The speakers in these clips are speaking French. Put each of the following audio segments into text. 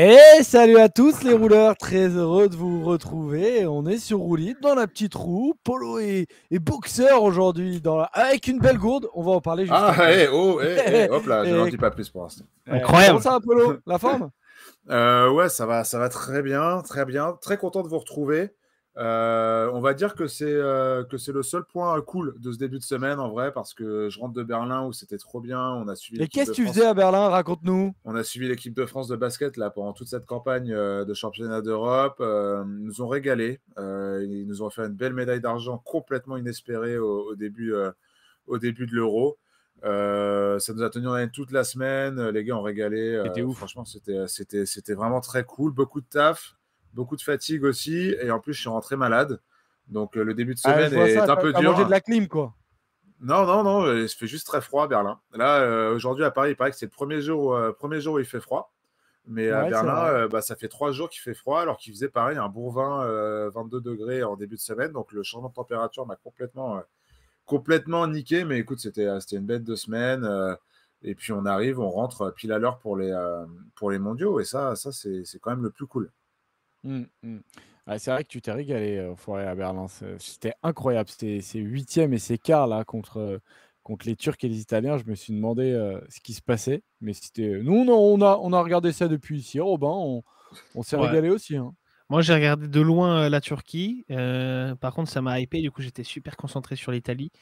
Et salut à tous les rouleurs, très heureux de vous retrouver. On est sur Roulite dans la petite roue. Polo est boxeur aujourd'hui avec une belle gourde. On va en parler juste après. Hop là, je n'en Et, dis pas plus pour l'instant. comment Incroyable. ça va, Polo? La forme? Ouais, ça va très bien, très bien. Très content de vous retrouver. On va dire que c'est le seul point cool de ce début de semaine en vrai, parce que je rentre de Berlin où c'était trop bien. On a suivi Et l'équipe qu'est-ce de que tu France. faisais à Berlin? Raconte-nous. On a suivi l'équipe de France de basket là pendant toute cette campagne de championnat d'Europe. Ils nous ont régalé. Ils nous ont fait une belle médaille d'argent complètement inespérée au début de l'Euro. Ça nous a tenu en haleine toute la semaine. Les gars ont régalé. C'était ouf. Franchement, c'était vraiment très cool. Beaucoup de taf, beaucoup de fatigue aussi. Et en plus, je suis rentré malade. Donc, le début de Ah, semaine je vois est ça, un peu t'as mangé de dur. la clim, quoi. Non, il se fait juste très froid à Berlin. Là, aujourd'hui à Paris, il paraît que c'est le premier jour où il fait froid. Mais à Ouais, c'est Berlin, vrai. ça fait 3 jours qu'il fait froid, alors qu'il faisait pareil, un bon 22 degrés en début de semaine. Donc le changement de température m'a complètement niqué. Mais écoute, c'était une bête de semaine. Et puis on arrive, on rentre pile à l'heure pour les mondiaux. Et ça c'est quand même le plus cool. Ouais, c'est vrai que tu t'es régalé au Forêt à Berlin. C'était incroyable. C'est huitième et c'est quart là contre les Turcs et les Italiens. Je me suis demandé ce qui se passait. Mais c'était. Nous, on a regardé ça depuis ici. Robin, on s'est Ouais. régalé aussi, hein. Moi, j'ai regardé de loin la Turquie. Par contre, ça m'a hypé. Du coup, j'étais super concentré sur l'Italie.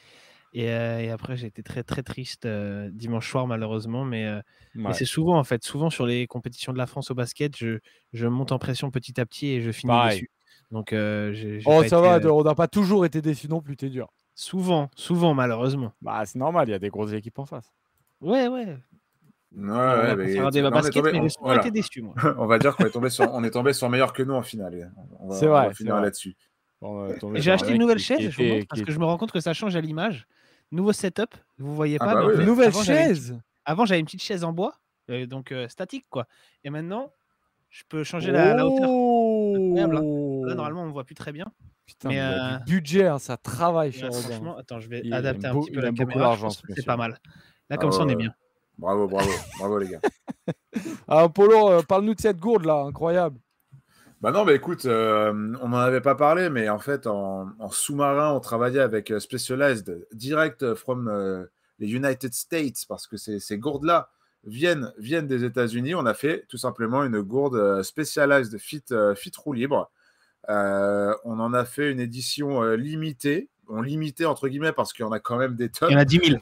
Et après, j'ai été très, très triste dimanche soir, malheureusement. Mais Ouais. c'est souvent, en fait, souvent sur les compétitions de la France au basket, je monte en pression petit à petit et je finis Pareil. déçu. Donc, j'ai Oh, pas ça été. va. On n'a pas toujours été déçus non plus. T'es dur. Souvent, malheureusement. Bah, c'est normal. Il y a des grosses équipes en face. Ouais. On Ouais, va pas faire un débat là, on est basket, tombé. mais j'ai souvent été Voilà. déçu, moi. On va dire on est tombé sur meilleur que nous en finale. C'est On va vrai. C'est finir vrai. là-dessus. On est tombé Et j'ai sur un acheté une mec nouvelle qui chaise, je vous montre, était. parce que je me rends compte que ça change à l'image. Nouveau setup, vous voyez Ah pas, bah mais en oui. fait, Une nouvelle chaise. chaise. Avant, j'avais une petite chaise en bois, donc statique, quoi. Et maintenant, je peux changer la hauteur. Incroyable, hein. Là, Oh! normalement, on ne voit plus très bien. Putain, Mais mais il a du budget, hein, ça travaille chez ouais, Robin. franchement, attends, je vais Il aime, adapter un petit peu il la aime beaucoup caméra. Je l'argent, pense ce que c'est monsieur. pas mal. Là, Ah comme ça, on est ouais. bien. Bravo les gars. Alors, Polo, parle-nous de cette gourde là, incroyable. Bah non, mais écoute, on n'en avait pas parlé, mais en fait, en sous-marin, on travaillait avec Specialized, direct from les United States, parce que ces gourdes-là viennent des États-Unis. On a fait tout simplement une gourde Specialized Fit roue libre. On en a fait une édition limitée. On limitait entre guillemets parce qu'il y en a quand même des Il y en tonnes. a 10 000.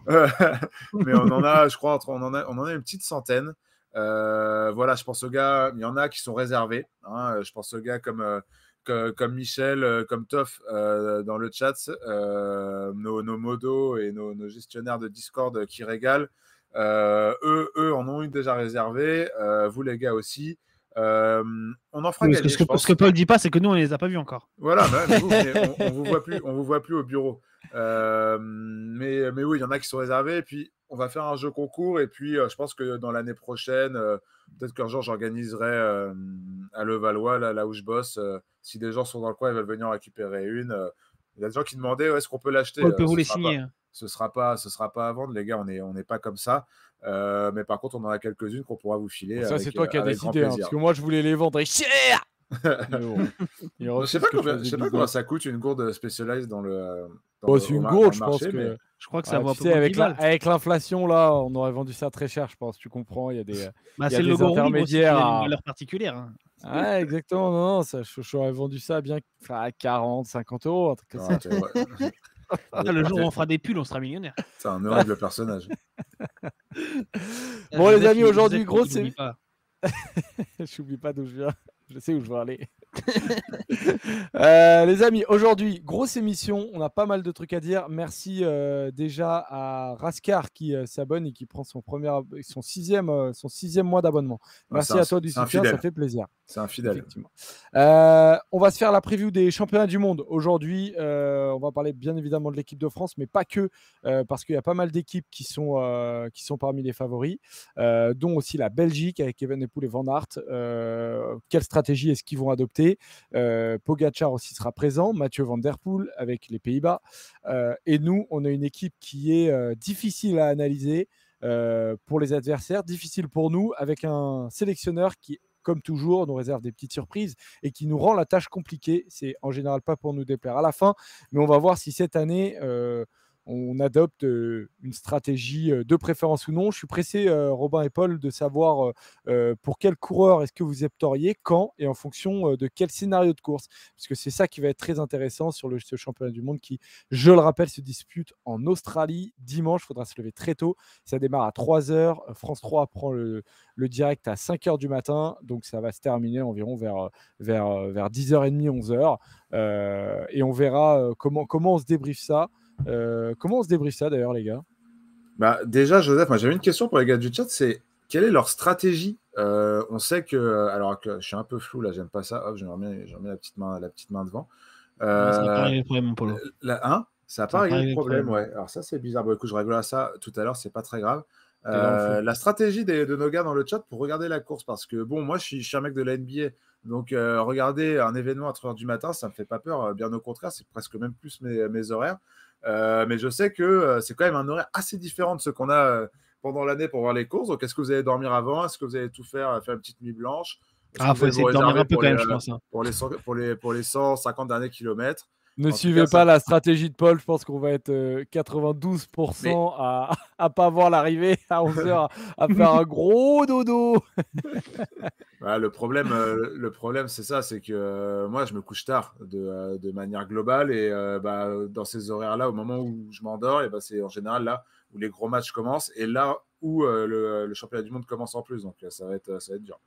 Mais on en a, je crois, on en a une petite centaine. Voilà, je pense aux gars, il y en a qui sont réservés, hein. Je pense aux gars comme Michel, comme Toff dans le chat, nos modos et nos gestionnaires de Discord qui régalent. Eux en ont une déjà réservée. Vous les gars aussi. On en fera Parce que gagner, je ce que pense. Paul dit pas, c'est que nous, on les a pas vus encore. Voilà, mais on vous voit plus au bureau. Mais oui, il y en a qui sont réservés. Et puis, on va faire un jeu concours. Et puis, je pense que dans l'année prochaine, peut-être qu'un jour, j'organiserai à Levallois, là où je bosse. Si des gens sont dans le coin, ils veulent venir en récupérer une. Il y a des gens qui demandaient est-ce qu'on peut l'acheter. Paul peut vous les signer. Ce sera pas à vendre, les gars. On n'est pas comme ça. Mais par contre, on en a quelques-unes qu'on pourra vous filer Bon, ça, c'est toi qui as avec grand décidé, hein, plaisir. parce que moi, je voulais les vendre et cher. Mais bon, il Je sais refuse pas que je fasse je des sais pas combien business. ça coûte une gourde Specialized Bon, c'est une dans gourde, le je pense marché, mais que. Je crois que ça vaut un Tu peu sais, moins de 10 balles. avec l'inflation, là, on aurait vendu ça très cher, je pense. Tu comprends, il y a des, il y C'est a le des logo roue libre aussi qui intermédiaires donne une à. valeur particulière, hein. Ouais, exactement. Non, ça, j'aurais vendu ça bien à 40, 50 euros, un truc comme ça. Le jour où on fera des pulls, on sera millionnaire. C'est un horrible personnage. Bon, les amis, aujourd'hui, Joseph, grosse. il oublie pas. J'oublie pas d'où je viens. Je sais où je veux aller. Les amis, aujourd'hui, grosse émission. On a pas mal de trucs à dire. Merci déjà à Raskar qui s'abonne et qui prend son sixième mois d'abonnement. Merci à toi du C'est un soutien, ça fidèle. fait plaisir. C'est un fidèle. Effectivement. On va se faire la preview des championnats du monde. Aujourd'hui, on va parler bien évidemment de l'équipe de France, mais pas que, parce qu'il y a pas mal d'équipes qui sont parmi les favoris, dont aussi la Belgique avec Evenepoel et Van Aert. Quelle stratégie est-ce qu'ils vont adopter? Pogacar aussi sera présent, Mathieu Van Der Poel avec les Pays-Bas. Et nous, on a une équipe qui est difficile à analyser pour les adversaires, difficile pour nous, avec un sélectionneur qui est comme toujours, nous réserve des petites surprises et qui nous rend la tâche compliquée. C'est en général pas pour nous déplaire à la fin, mais on va voir si cette année, on adopte une stratégie de préférence ou non. Je suis pressé, Robin et Paul, de savoir pour quel coureur est-ce que vous opteriez, quand et en fonction de quel scénario de course. Parce que c'est ça qui va être très intéressant sur ce championnat du monde qui, je le rappelle, se dispute en Australie dimanche. Il faudra se lever très tôt. Ça démarre à 3h. France 3 prend le direct à 5h du matin. Donc ça va se terminer environ vers 10h30, 11h. Et on verra comment on se débriefe ça. Comment on se débriefe ça d'ailleurs, les gars? Bah, déjà, Joseph, moi j'avais une question pour les gars du chat, c'est quelle est leur stratégie? On sait que, alors que je suis un peu flou là, j'aime pas ça. Hop, je remets la petite main devant. Ça n'a pas réglé le problème, mon Polo. Ça n'a pas réglé le problème, ouais. Alors ça, c'est bizarre. Bon, écoute, je réglerai ça tout à l'heure, c'est pas très grave. La stratégie de nos gars dans le chat pour regarder la course, parce que bon, moi je suis un mec de la NBA, donc regarder un événement à 3h du matin, ça me fait pas peur, bien au contraire, c'est presque même plus mes horaires. Mais je sais que c'est quand même un horaire assez différent de ce qu'on a pendant l'année pour voir les courses. Donc, est-ce que vous allez dormir avant? Est-ce que vous allez tout faire une petite nuit blanche? Faut essayer de dormir un peu quand même, je pense. Pour les 150 derniers kilomètres. Ne suivez pas la stratégie de Paul. Je pense qu'on va être 92% à pas voir l'arrivée à 11h, à faire un gros dodo. Voilà, le problème, c'est ça, c'est que moi, je me couche tard de manière globale et dans ces horaires-là, au moment où je m'endors, et c'est en général là où les gros matchs commencent et là où le championnat du monde commence en plus. Donc, ça va être dur.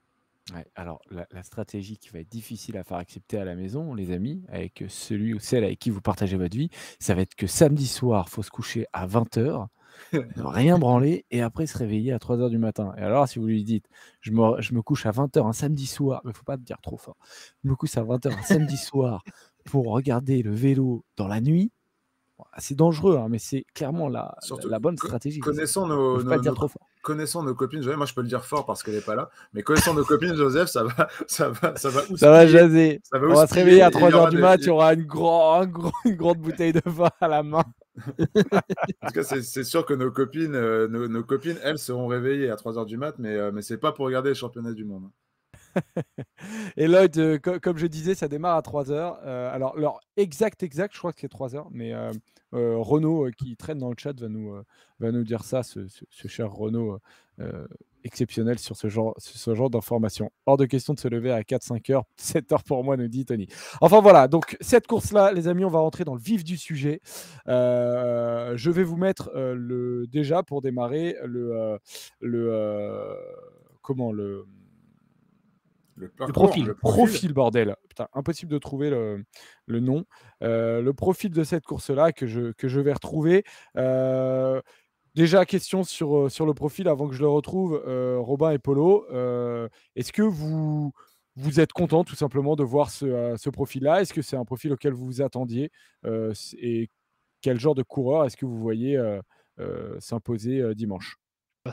Ouais, alors, la stratégie qui va être difficile à faire accepter à la maison, les amis, avec celui ou celle avec qui vous partagez votre vie, ça va être que samedi soir, il faut se coucher à 20h, ne rien branler et après se réveiller à 3h du matin. Et alors, si vous lui dites, je me couche à 20h un samedi soir, mais il ne faut pas te dire trop fort, je me couche à 20h un samedi soir pour regarder le vélo dans la nuit, c'est dangereux, hein, mais c'est clairement la bonne stratégie. Connaissant connaissant nos copines, moi je peux le dire fort parce qu'elle n'est pas là, mais connaissant nos copines, Joseph, ça va jaser. On va se réveiller à 3h du mat, il y aura une grande bouteille de vin à la main. En tout cas, c'est sûr que nos copines, elles seront réveillées à 3h du mat, mais c'est pas pour regarder les championnats du monde. Et Lloyd, comme je disais, ça démarre à 3h. Alors, l'heure exact, je crois que c'est 3h, mais Renaud, qui traîne dans le chat, va nous dire ça, ce cher Renaud exceptionnel sur ce genre d'informations. Hors de question de se lever à 4-5h, 7h pour moi, nous dit Tony. Enfin voilà, donc cette course-là, les amis, on va rentrer dans le vif du sujet. Je vais vous mettre déjà pour démarrer le profil, bordel. Putain, impossible de trouver le nom. Le profil de cette course-là que je vais retrouver. Déjà, question sur le profil avant que je le retrouve, Robin et Polo. Est-ce que vous êtes content tout simplement de voir ce profil-là? Est-ce que c'est un profil auquel vous vous attendiez? Et quel genre de coureur est-ce que vous voyez s'imposer dimanche?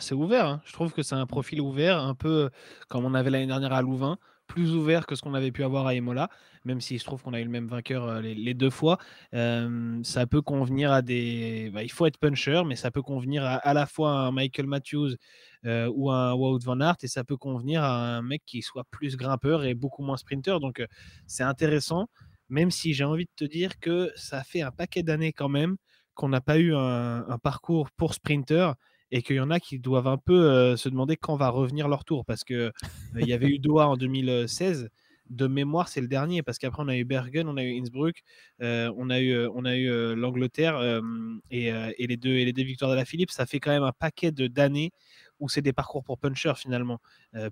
C'est ouvert, hein. Je trouve que c'est un profil ouvert, un peu comme on avait l'année dernière à Louvain, plus ouvert que ce qu'on avait pu avoir à Imola, même si je trouve qu'on a eu le même vainqueur les 2 fois. Ça peut convenir à des... il faut être puncher, mais ça peut convenir à la fois à un Michael Matthews ou à un Wout van Aert, et ça peut convenir à un mec qui soit plus grimpeur et beaucoup moins sprinter. Donc c'est intéressant, même si j'ai envie de te dire que ça fait un paquet d'années quand même qu'on n'a pas eu un parcours pour sprinter, et qu'il y en a qui doivent un peu se demander quand va revenir leur tour, parce qu'il y avait eu Doha en 2016, de mémoire c'est le dernier, parce qu'après on a eu Bergen, on a eu Innsbruck, on a eu l'Angleterre et les deux victoires de la Philippe. Ça fait quand même un paquet d'années où c'est des parcours pour puncher finalement,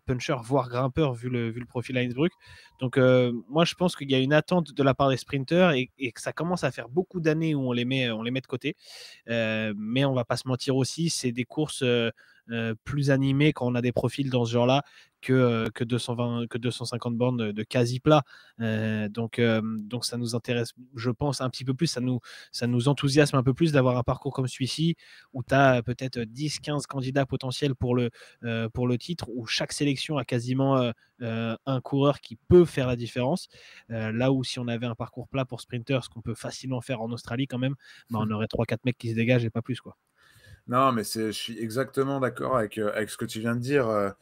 puncher voire grimpeur vu le profil à Innsbruck. Donc moi je pense qu'il y a une attente de la part des sprinters et que ça commence à faire beaucoup d'années où on les met de côté, mais on va pas se mentir aussi, c'est des courses plus animées quand on a des profils dans ce genre-là que 250 bornes de quasi plat. Donc ça nous intéresse, je pense, un petit peu plus, ça nous enthousiasme un peu plus d'avoir un parcours comme celui-ci où tu as peut-être 10-15 candidats potentiels pour le titre, où chaque sélection a quasiment un coureur qui peut faire la différence. Là où si on avait un parcours plat pour sprinter, ce qu'on peut facilement faire en Australie quand même, on aurait 3-4 mecs qui se dégagent et pas plus, quoi. Non, mais je suis exactement d'accord avec ce que tu viens de dire.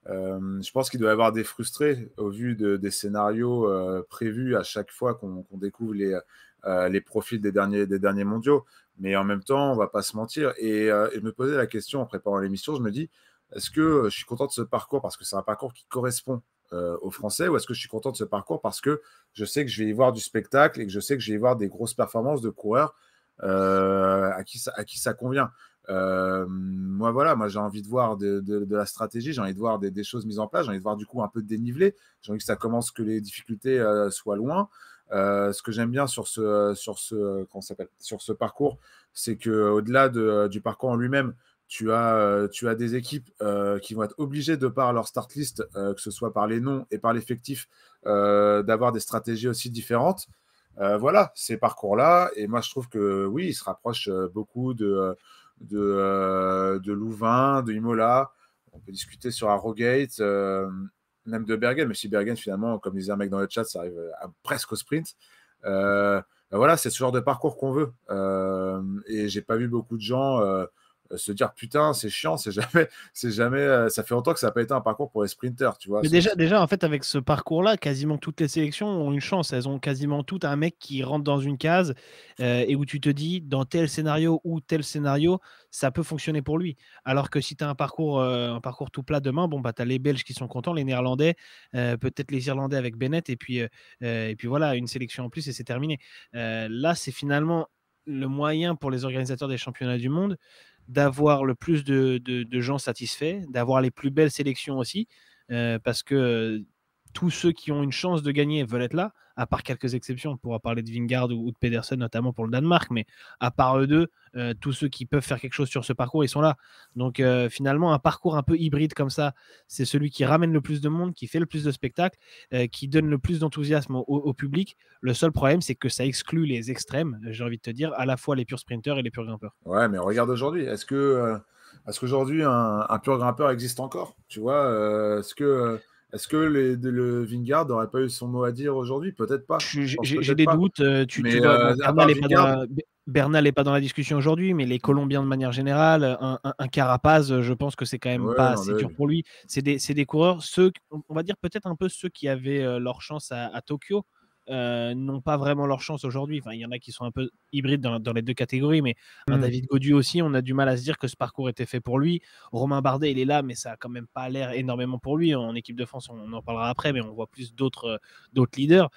Je pense qu'il doit y avoir des frustrés au vu des scénarios prévus à chaque fois qu'on découvre les profils des derniers mondiaux. Mais en même temps, on va pas se mentir. Et je me posais la question en préparant l'émission, je me dis, est-ce que je suis content de ce parcours parce que c'est un parcours qui correspond aux Français, ou est-ce que je suis content de ce parcours parce que je sais que je vais y voir du spectacle et que je sais que je vais y voir des grosses performances de coureurs à qui ça convient. Moi j'ai envie de voir de la stratégie, j'ai envie de voir des choses mises en place, j'ai envie de voir du coup un peu de dénivelé, j'ai envie que ça commence, que les difficultés soient loin. Ce que j'aime bien sur ce parcours, c'est qu'au-delà du parcours en lui-même, tu as des équipes qui vont être obligées, de par leur start list, que ce soit par les noms et par l'effectif, d'avoir des stratégies aussi différentes. Voilà, ces parcours-là. Et moi, je trouve que oui, ils se rapprochent beaucoup de Louvain, de Imola. On peut discuter sur Harrogate, même de Bergen, mais si Bergen, finalement, comme disait un mec dans le chat, ça arrive presque au sprint. Voilà, c'est ce genre de parcours qu'on veut. Et j'ai pas vu beaucoup de gens se dire putain, c'est chiant, c'est jamais, ça fait longtemps que ça n'a pas été un parcours pour les sprinters, tu vois. Mais déjà, en fait, avec ce parcours-là, quasiment toutes les sélections ont une chance. Elles ont quasiment toutes un mec qui rentre dans une case et où tu te dis, dans tel scénario ou tel scénario, ça peut fonctionner pour lui. Alors que si tu as un parcours tout plat demain, bon, bah, tu as les Belges qui sont contents, les Néerlandais, peut-être les Irlandais avec Bennett, et puis voilà, une sélection en plus et c'est terminé. Là, c'est finalement le moyen pour les organisateurs des championnats du monde d'avoir le plus de gens satisfaits, d'avoir les plus belles sélections aussi, parce que tous ceux qui ont une chance de gagner veulent être là, à part quelques exceptions. On pourra parler de Vingegaard ou de Pedersen, notamment pour le Danemark, mais à part eux deux, tous ceux qui peuvent faire quelque chose sur ce parcours, ils sont là. Donc finalement, un parcours un peu hybride comme ça, c'est celui qui ramène le plus de monde, qui fait le plus de spectacles, qui donne le plus d'enthousiasme au public. Le seul problème, c'est que ça exclut les extrêmes, j'ai envie de te dire, à la fois les purs sprinteurs et les purs grimpeurs. Ouais, mais regarde aujourd'hui, est-ce qu'aujourd'hui un pur grimpeur existe encore? Tu vois, est-ce que le Vingegaard n'aurait pas eu son mot à dire aujourd'hui? Peut-être pas. Je pense J'ai peut-être des pas. doutes. Tu Mais vois, bon, à part Vingegaard, Bernal n'est pas dans la discussion aujourd'hui, mais les Colombiens de manière générale, un Carapaz, je pense que c'est quand même ouais, pas non, assez mais dur oui. pour lui. C'est des coureurs, on va dire peut-être un peu ceux qui avaient leur chance à Tokyo, n'ont pas vraiment leur chance aujourd'hui. Enfin, il y en a qui sont un peu hybrides dans les deux catégories, mais un David Gaudu aussi, on a du mal à se dire que ce parcours était fait pour lui. Romain Bardet, il est là, mais ça a quand même pas l'air énormément pour lui. En équipe de France, on en parlera après, mais on voit plus d'autres leaders.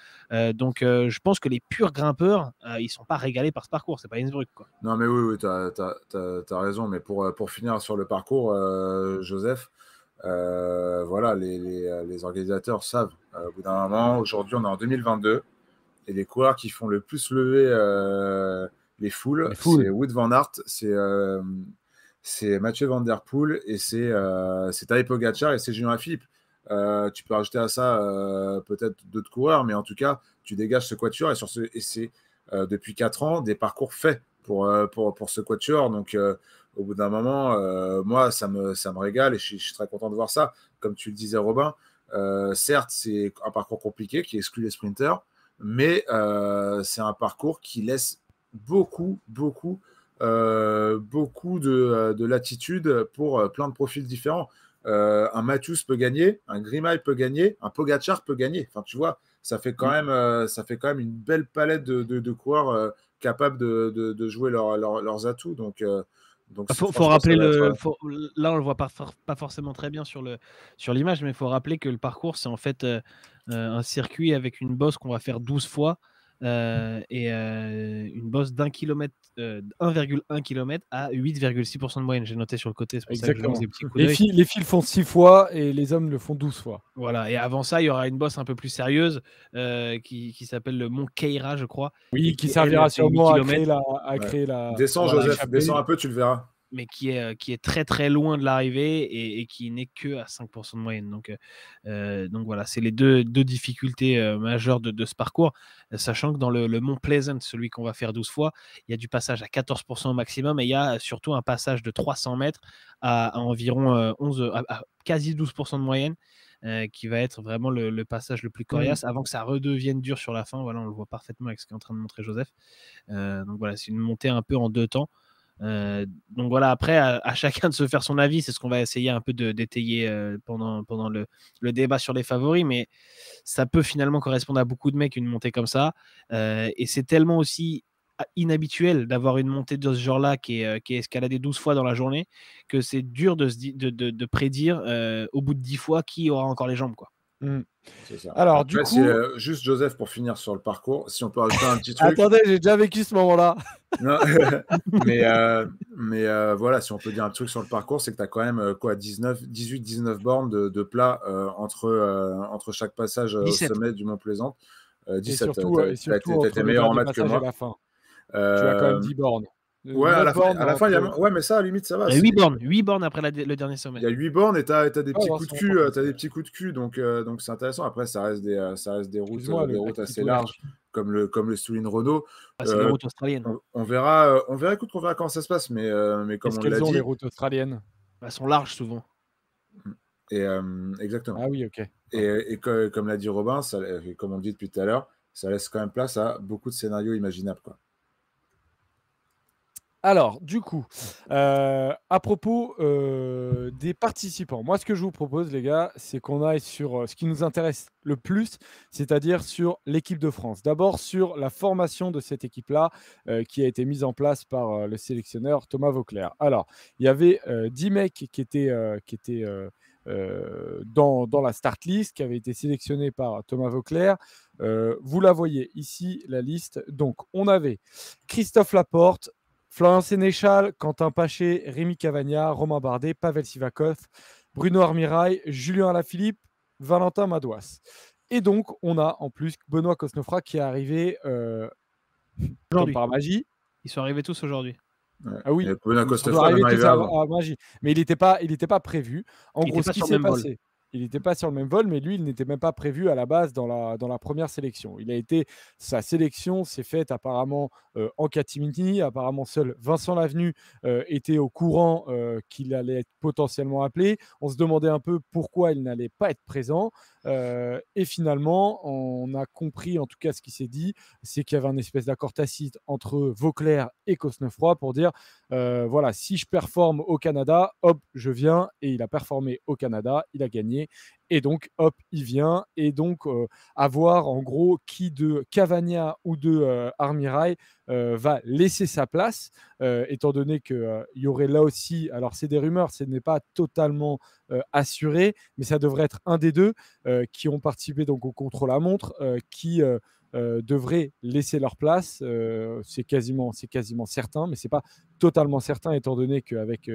Donc, je pense que les purs grimpeurs, ils sont pas régalés par ce parcours. C'est pas Innsbruck, quoi. Non, mais oui, t'as raison. Mais pour finir sur le parcours, Joseph, voilà, les organisateurs savent. Au bout d'un moment, aujourd'hui, on est en 2022, et les coureurs qui font le plus lever les foules, c'est Wout van Aert, c'est Mathieu Van Der Poel, et c'est Tadej Pogacar, et c'est Julien Alaphilippe. Tu peux rajouter à ça peut-être d'autres coureurs, mais en tout cas, tu dégages ce quatuor, et c'est depuis 4 ans des parcours faits pour ce quatuor. Donc, au bout d'un moment, moi, ça me régale, et je suis très content de voir ça. Comme tu le disais, Robin, certes, c'est un parcours compliqué qui exclut les sprinters, mais c'est un parcours qui laisse beaucoup de latitude pour plein de profils différents. Un Matthews peut gagner, un Grimay peut gagner, un Pogacar peut gagner. Enfin, tu vois, ça fait quand même une belle palette de coureurs capables de jouer leurs atouts. Donc Faut rappeler là on le voit pas forcément très bien sur l'image, mais il faut rappeler que le parcours, c'est en fait un circuit avec une bosse qu'on va faire 12 fois et une bosse d'1 km, 1,1 km à 8,6% de moyenne. J'ai noté sur le côté, c'est pour ça que je lance Exactement. des petits coups d'œil. Les filles font 6 fois et les hommes le font 12 fois. Voilà, et avant ça, il y aura une bosse un peu plus sérieuse qui s'appelle le Mont Keira, je crois. Oui, et qui elle, servira elle fait 8 sûrement à km. créer la. Descends, Voilà, Joseph, descends un peu, tu le verras. mais qui est très très loin de l'arrivée et qui n'est que à 5% de moyenne. Donc voilà, c'est les deux difficultés majeures de ce parcours, sachant que dans le Mont Pleasant, celui qu'on va faire 12 fois, il y a du passage à 14% au maximum, et il y a surtout un passage de 300 mètres à environ à quasi 12% de moyenne. Qui va être vraiment le passage le plus coriace avant que ça redevienne dur sur la fin. Voilà, on le voit parfaitement avec ce qu'est en train de montrer Joseph. Donc voilà, c'est une montée un peu en deux temps. Donc voilà, après, à chacun de se faire son avis. C'est ce qu'on va essayer un peu d'étayer pendant le débat sur les favoris. Mais ça peut finalement correspondre à beaucoup de mecs, une montée comme ça. Et c'est tellement aussi inhabituel d'avoir une montée de ce genre-là qui est escaladée 12 fois dans la journée, que c'est dur de prédire au bout de 10 fois qui aura encore les jambes, quoi. C'est ça. Alors, Après, du coup, juste Joseph, pour finir sur le parcours, si on peut rajouter un petit truc. attendez, j'ai déjà vécu ce moment-là. Non, mais voilà, si on peut dire un truc sur le parcours, c'est que tu as quand même 18-19 bornes de plat entre chaque passage au 17. sommet du Mont Plaisant. Et 17, surtout, tu entre étais le meilleur en dernier maths que passage et moi. la fin. Tu as quand même 10 bornes. Ouais, à 9 la fin, bornes à la fin, entre... ouais, mais ça, à la limite, ça va. 8 bornes. 8 bornes après le dernier sommet. Il y a 8 bornes et tu as des petits non, coups de c'est cul, important, t'as des petits coups de cul, donc c'est intéressant. Après, ça reste des routes, Excuse-moi, des le routes lac assez Victoria. larges, comme le Souligne Renault. C'est les routes australiennes. On verra, écoute, on verra comment ça se passe, mais comme Est-ce on l'a qu'elles ont dit. les routes australiennes? Elles sont larges souvent. Et, exactement. Ah oui, ok. Et comme l'a dit Robin, et comme on le dit depuis tout à l'heure, ça laisse quand même place à beaucoup de scénarios imaginables, quoi. Alors, du coup, à propos des participants, moi, ce que je vous propose, les gars, c'est qu'on aille sur ce qui nous intéresse le plus, c'est-à-dire sur l'équipe de France. D'abord, sur la formation de cette équipe-là, qui a été mise en place par le sélectionneur Thomas Vauclair. Alors, il y avait 10 mecs qui étaient dans la start list, qui avaient été sélectionnés par Thomas Vauclair. Vous la voyez ici, la liste. Donc, on avait Christophe Laporte, Florian Sénéchal, Quentin Paché, Rémi Cavagna, Romain Bardet, Pavel Sivakov, Bruno Armirail, Julien Alaphilippe, Valentin Madouas. Et donc, on a en plus Benoît Cosnefroy qui est arrivé comme par magie. Ils sont arrivés tous aujourd'hui. Ouais. Ah oui, Benoît ils sont Cosnefroy arrivés même tous arrivé à avant. magie. Mais il n'était pas prévu. En Il gros, était ce pas qui sur le s'est même vol. passé, il n'était pas sur le même vol, mais lui, il n'était même pas prévu à la base dans la première sélection. Sa sélection s'est faite apparemment en catimini. Apparemment, seul Vincent Lavenu était au courant qu'il allait être potentiellement appelé. On se demandait un peu pourquoi il n'allait pas être présent. Et finalement, on a compris, en tout cas, ce qui s'est dit, c'est qu'il y avait un espèce d'accord tacite entre Vauclair et Cosnefroy pour dire voilà, si je performe au Canada, hop, je viens. Et il a performé au Canada, il a gagné. Et donc, hop, il vient. Et donc, à voir en gros qui de Cavagna ou de Armirail va laisser sa place, étant donné qu'il y aurait là aussi, alors c'est des rumeurs, ce n'est pas totalement assuré, mais ça devrait être un des deux qui ont participé donc au contre-la-montre, qui devraient laisser leur place. C'est quasiment certain, mais c'est pas totalement certain, étant donné qu'avec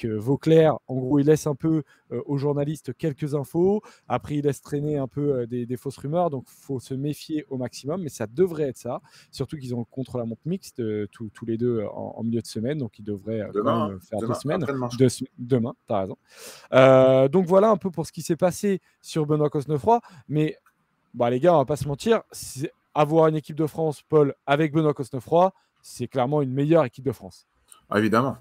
Vauclair, en gros, il laisse un peu aux journalistes quelques infos. Après, il laisse traîner un peu des fausses rumeurs, donc il faut se méfier au maximum, mais ça devrait être ça. Surtout qu'ils ont le contre-la-montre mixte tous les deux en milieu de semaine, donc ils devraient quand même faire 2 semaines. Demain, tu as raison. Donc voilà un peu pour ce qui s'est passé sur Benoît Cosnefroy, mais bah, les gars, on va pas se mentir, avoir une équipe de France, Paul, avec Benoît Cosnefroy, c'est clairement une meilleure équipe de France. Ah, évidemment,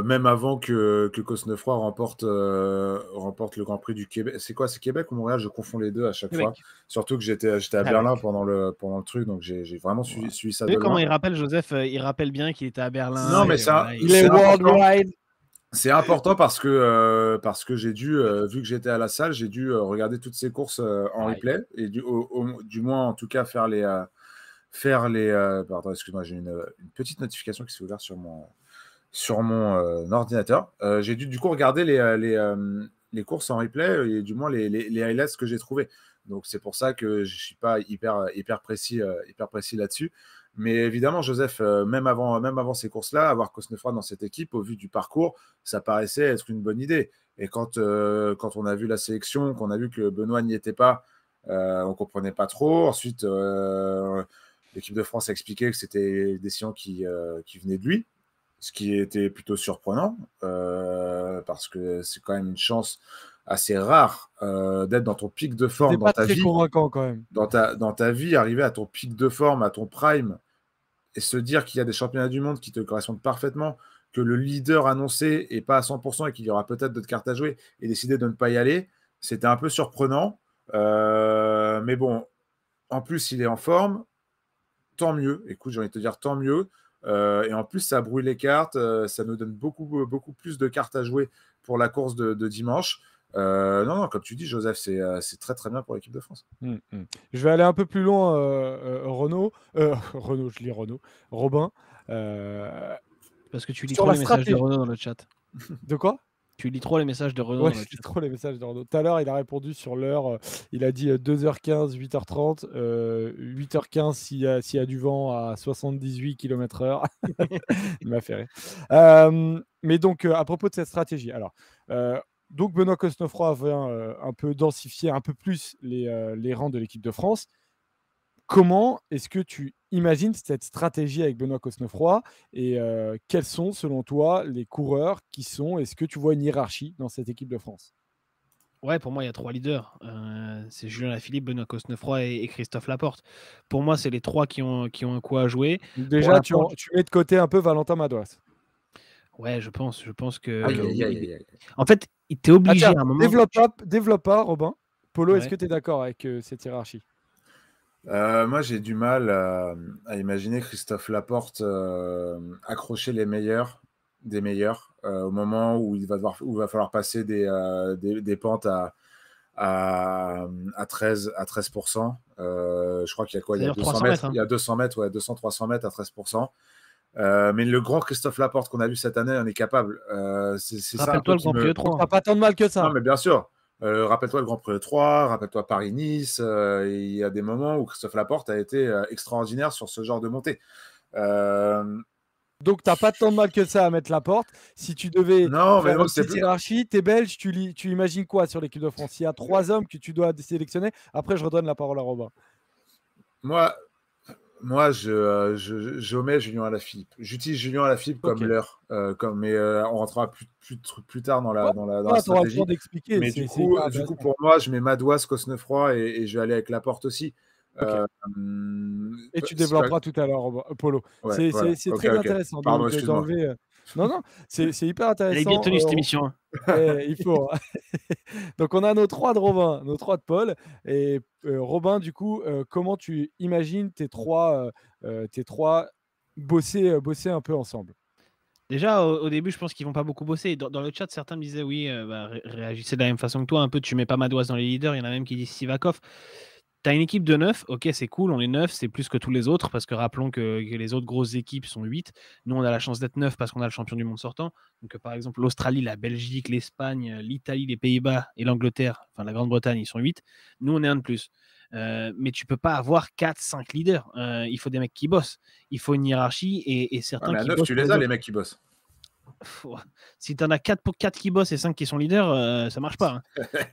même avant que Cosnefroy remporte le Grand Prix du Québec. C'est quoi, c'est Québec ou Montréal? Je confonds les deux à chaque fois. Surtout que j'étais à Berlin pendant le truc, donc j'ai vraiment suivi ça de loin. Comment il rappelle, Joseph, il rappelle bien qu'il était à Berlin. Non, mais il est worldwide. C'est important parce que j'ai dû, vu que j'étais à la salle, j'ai dû regarder toutes ces courses en replay et du moins en tout cas faire les pardon, excuse-moi, j'ai une petite notification qui s'est ouverte sur mon ordinateur. J'ai dû du coup regarder les courses en replay et du moins les highlights que j'ai trouvés. Donc c'est pour ça que je suis pas hyper précis là-dessus. Mais évidemment, Joseph, même avant ces courses-là, avoir Cosnefroy dans cette équipe, au vu du parcours, ça paraissait être une bonne idée. Et quand on a vu la sélection, qu'on a vu que Benoît n'y était pas, on ne comprenait pas trop. Ensuite, l'équipe de France a expliqué que c'était une décision qui venait de lui, ce qui était plutôt surprenant, parce que c'est quand même une chance assez rare d'être dans ton pic de forme dans ta vie. Convaincant quand même. Dans ta vie, arriver à ton pic de forme, à ton prime, et se dire qu'il y a des championnats du monde qui te correspondent parfaitement, que le leader annoncé n'est pas à 100% et qu'il y aura peut-être d'autres cartes à jouer, et décider de ne pas y aller, c'était un peu surprenant. Mais bon, en plus, il est en forme. Tant mieux. Écoute, j'ai envie de te dire tant mieux. Et en plus, ça brouille les cartes. Ça nous donne beaucoup plus de cartes à jouer pour la course de dimanche. Non, comme tu dis, Joseph, c'est très très bien pour l'équipe de France. Je vais aller un peu plus loin, Renaud. Renaud, je lis Renaud. Robin. Parce que tu lis Sur trop la les messages de stratégie. Renaud dans le chat. De quoi? Tu lis trop les messages de Renaud Ouais, dans le je lis chat. trop les messages de Renaud. Tout à l'heure, il a répondu sur l'heure. Il a dit 2h15, 8h30. 8h15 s'il y a du vent à 78 km/h. Il m'a fait rire. Mais donc, à propos de cette stratégie. Alors, donc Benoît Cosnefroy vient un peu densifier un peu plus les rangs de l'équipe de France. Comment est-ce que tu imagines cette stratégie avec Benoît Cosnefroy et quels sont, selon toi, les coureurs qui sont... Est-ce que tu vois une hiérarchie dans cette équipe de France? Ouais, pour moi, il y a 3 leaders. C'est Julien Lafilippe, Benoît Cosnefroy et Christophe Laporte. Pour moi, c'est les 3 qui ont un coup à jouer. Donc Pour déjà, tu Laporte, mets de côté un peu Valentin Madouas. ouais, je pense que Aïe, oui. aïe, aïe, aïe. En fait, il t'est Ah obligé tiens, à un moment. développe pas, Robin. Polo, est-ce Ouais. que tu es d'accord avec cette hiérarchie? Moi, j'ai du mal à imaginer Christophe Laporte accrocher les meilleurs des meilleurs au moment où il va falloir passer des pentes à 13%. Je crois qu'il y a quoi? Il y a C'est-à-dire 200 300 mètres. mètres. Il y a 200 mètres, ouais, 200-300 mètres à 13%. Mais le grand Christophe Laporte qu'on a vu cette année en est capable. C'est ça un peu Rappelle-toi le qui Grand Prix me. E3. T'as pas tant de mal que Non, ça. mais bien sûr. Rappelle-toi le Grand Prix de 3, rappelle-toi Paris-Nice. Il y a des moments où Christophe Laporte a été extraordinaire sur ce genre de montée. Donc, t'as pas tant de mal que ça à mettre la porte. Si tu devais Non, mais faire moi, une c'est petite hiérarchie, t'es belge, tu imagines quoi sur l'équipe de France? Il y a 3 hommes que tu dois sélectionner. Après, je redonne la parole à Robin. Moi, je mets Julien Alaphilippe. J'utilise Julien Alaphilippe Ok. comme leurre, mais on rentrera plus tard dans Ouais, la tu auras le temps stratégie. d'expliquer. Mais C'est du hyper coup, intéressant. pour moi, je mets Madouas, Cosnefroy et je vais aller avec Laporte aussi. Ok. Et tu développeras tout à l'heure, Polo. Ouais, C'est voilà. Ok, très ok. intéressant Pardon, excuse-moi. d'enlever. Non, non, c'est hyper Elle est bien intéressant. tenue cette émission. Il faut. Donc, on a nos 3 de Robin, nos 3 de Paul. Et Robin, du coup, comment tu imagines tes trois bosser un peu ensemble? Déjà, au début, je pense qu'ils vont pas beaucoup bosser. Dans le chat, certains me disaient oui, réagissez de la même façon que toi. Un peu, tu mets pas Madouas dans les leaders. Il y en a même qui disent Sivakov. Tu as une équipe de 9, ok, c'est cool, on est 9, c'est plus que tous les autres, parce que rappelons que les autres grosses équipes sont 8. Nous, on a la chance d'être 9 parce qu'on a le champion du monde sortant. Donc, par exemple, l'Australie, la Belgique, l'Espagne, l'Italie, les Pays-Bas et l'Angleterre, enfin la Grande-Bretagne, ils sont 8. Nous, on est un de plus. Mais tu peux pas avoir 4-5 leaders. Il faut des mecs qui bossent. Il faut une hiérarchie et Ah, certains mais à qui 9, bossent tu pour les les as, les autres. mecs qui bossent. Si tu en as 4 qui bossent et 5 qui sont leaders, ça marche pas.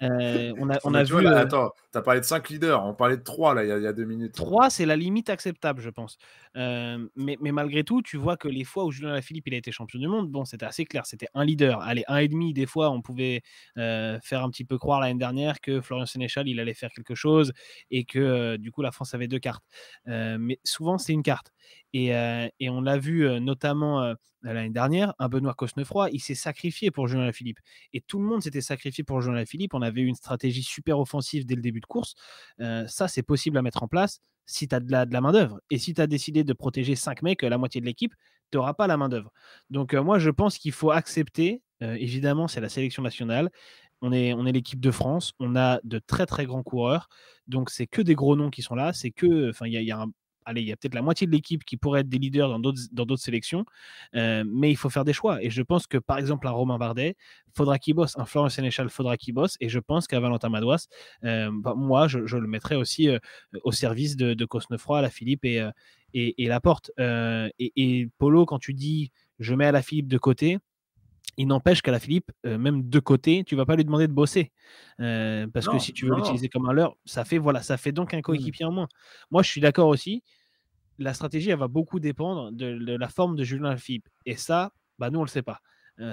On Mais a tu vois, vu là, attends, tu as parlé de 5 leaders, on parlait de 3 là, il y a 2 minutes. 3, c'est la limite acceptable, je pense. Mais malgré tout, tu vois que les fois où Julien Lafilippe il a été champion du monde, bon, c'était assez clair. C'était un leader. Allez, 1,5. Des fois, on pouvait faire un petit peu croire l'année dernière que Florian Sénéchal, il allait faire quelque chose et que du coup, la France avait 2 cartes. Mais souvent, c'est une carte. Et on l'a vu notamment l'année dernière, un Benoît Cosnefroy, il s'est sacrifié pour Julien Lafilippe. Et tout le monde s'était sacrifié pour Julien Lafilippe. On avait eu une stratégie super offensive dès le début de course. Ça, c'est possible à mettre en place si tu as de la main-d'œuvre. Et si tu as décidé de protéger 5 mecs, la moitié de l'équipe, tu n'auras pas la main-d'œuvre. Donc, moi, je pense qu'il faut accepter. Évidemment, c'est la sélection nationale. On est l'équipe de France. On a de très, très grands coureurs. Donc, c'est que des gros noms qui sont là. C'est que. Enfin, il y a allez, il y a peut-être la moitié de l'équipe qui pourrait être des leaders dans d'autres sélections, mais il faut faire des choix. Et je pense que, par exemple, un Romain Bardet, faudra qu'il bosse. Un Florent Sénéchal, faudra qu'il bosse. Et je pense qu'un Valentin Madouas, moi, je le mettrais aussi au service de Cosnefroy, Alaphilippe et Laporte. Et Polo, quand tu dis je mets Alaphilippe de côté, il n'empêche qu'Alaphilippe, même de côté, tu vas pas lui demander de bosser. Parce que Non, si tu veux non, non. l'utiliser comme un leurre, ça fait donc un coéquipier en moins. Moi, je suis d'accord aussi. La stratégie, elle va beaucoup dépendre de la forme de Julien Alaphilippe. Et ça, bah, nous, on le sait pas.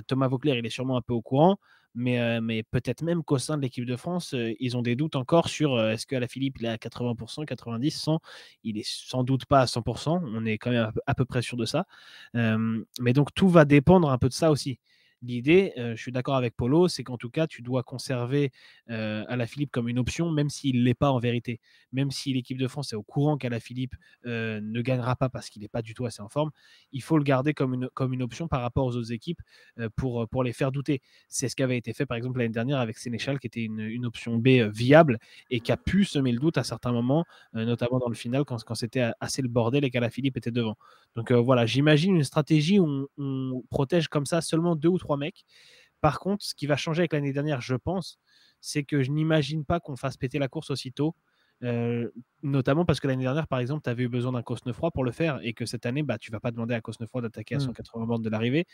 Thomas Vauclair, il est sûrement un peu au courant, mais peut-être même qu'au sein de l'équipe de France, ils ont des doutes encore sur est-ce qu'Alaphilippe, il est à 80%, 90%, 100. Il est sans doute pas à 100%. On est quand même à peu près sûr de ça. Mais donc, tout va dépendre un peu de ça aussi. L'idée, je suis d'accord avec Polo, c'est qu'en tout cas, tu dois conserver Alaphilippe comme une option, même s'il ne l'est pas en vérité. Même si l'équipe de France est au courant qu'Alaphilippe ne gagnera pas parce qu'il n'est pas du tout assez en forme, il faut le garder comme une option par rapport aux autres équipes pour les faire douter. C'est ce qui avait été fait, par exemple, l'année dernière avec Sénéchal, qui était une option B viable et qui a pu semer le doute à certains moments, notamment dans le final, quand c'était assez le bordel et qu'Alaphilippe était devant. Donc voilà, j'imagine une stratégie où on protège comme ça seulement 2 ou 3 mecs. Par contre, ce qui va changer avec l'année dernière, je pense, c'est que je n'imagine pas qu'on fasse péter la course aussitôt. Notamment parce que l'année dernière, par exemple, tu avais eu besoin d'un Cosnefroy pour le faire et que cette année, tu ne vas pas demander à Cosnefroy d'attaquer à 180 bornes de l'arrivée.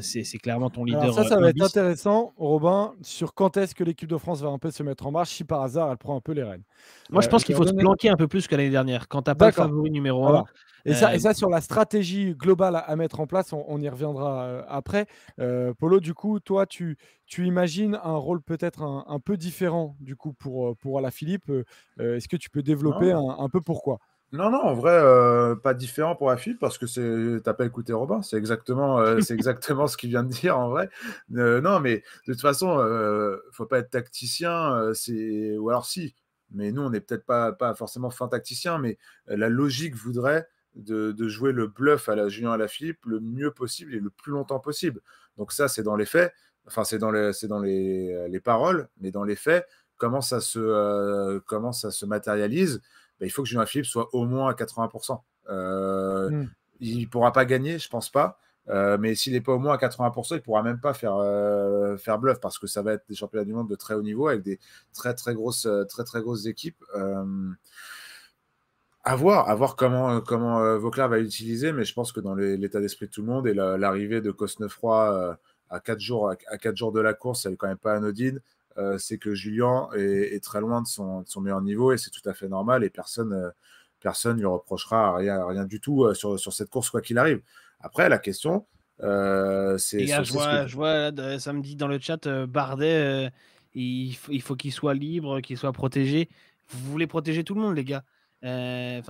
C'est clairement ton Alors leader. ça va être intéressant, Robin, sur quand est-ce que l'équipe de France va un peu se mettre en marche si par hasard elle prend un peu les rênes. Moi, je pense qu'il faut se planquer un peu plus que l'année dernière. Quand tu n'as pas le favori numéro 1. Et ça, sur la stratégie globale à mettre en place, on y reviendra après. Polo, du coup, toi, tu imagines un rôle peut-être un peu différent du coup pour Alaphilippe. Est-ce que tu peux développer un peu pourquoi? Non, en vrai, pas différent pour Alaphilippe parce que t'as pas écouté Robin. C'est exactement ce qu'il vient de dire en vrai. Non, mais de toute façon, faut pas être tacticien. Ou alors si. Mais nous, on n'est peut-être pas forcément fin tacticien, mais la logique voudrait de jouer le bluff à la Julien Alaphilippe le mieux possible et le plus longtemps possible. Donc ça, c'est dans les faits. Enfin, c'est dans les paroles, mais dans les faits, comment ça se matérialise? Il faut que Julien Philippe soit au moins à 80%. Il ne pourra pas gagner, je ne pense pas. Mais s'il n'est pas au moins à 80%, il ne pourra même pas faire bluff parce que ça va être des championnats du monde de très haut niveau avec des très très grosses équipes. À voir comment Vauclair va l'utiliser, mais je pense que dans l'état d'esprit de tout le monde et l'arrivée de Cosnefroy à 4 jours de la course, elle n'est quand même pas anodine. C'est que Julien est très loin de son meilleur niveau et c'est tout à fait normal et personne lui reprochera rien du tout sur cette course quoi qu'il arrive. Après, la question, c'est... Je vois samedi dans le chat, Bardet, il faut qu'il soit libre, qu'il soit protégé. Vous voulez protéger tout le monde, les gars. Je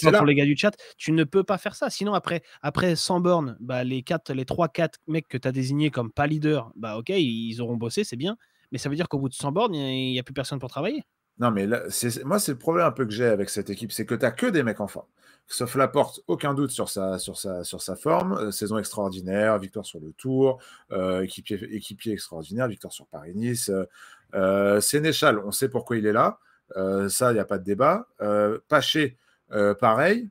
parle pour les gars du chat. Tu ne peux pas faire ça. Sinon, après 100 bornes, les 3-4 mecs que tu as désignés comme pas leader, ok, ils auront bossé, c'est bien. Mais ça veut dire qu'au bout de 100 bornes, il n'y a plus personne pour travailler. Non, mais là, moi, c'est le problème un peu que j'ai avec cette équipe, c'est que tu n'as que des mecs en forme. Sauf Laporte, aucun doute sur sa forme. Saison extraordinaire, victoire sur le Tour, équipier extraordinaire, victoire sur Paris-Nice. Sénéchal, on sait pourquoi il est là. Ça, il n'y a pas de débat. Paché, pareil.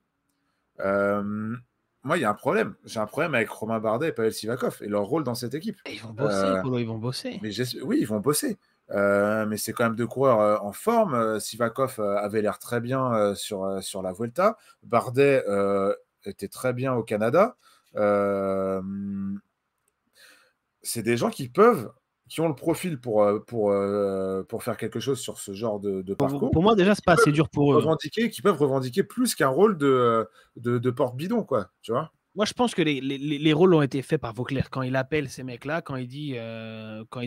Moi, il y a un problème. J'ai un problème avec Romain Bardet et Pavel Sivakov et leur rôle dans cette équipe. Et ils vont bosser, Polo, ils vont bosser. Oui, ils vont bosser. Mais c'est quand même deux coureurs en forme. Sivakov avait l'air très bien sur la Vuelta. Bardet était très bien au Canada. C'est des gens qui ont le profil pour faire quelque chose sur ce genre de parcours. Pour moi, déjà, c'est pas assez dur pour eux. Qui peuvent revendiquer plus qu'un rôle de porte-bidon, quoi. Tu vois ? Moi, je pense que les rôles ont été faits par Vauclair. Quand il appelle ces mecs-là, quand il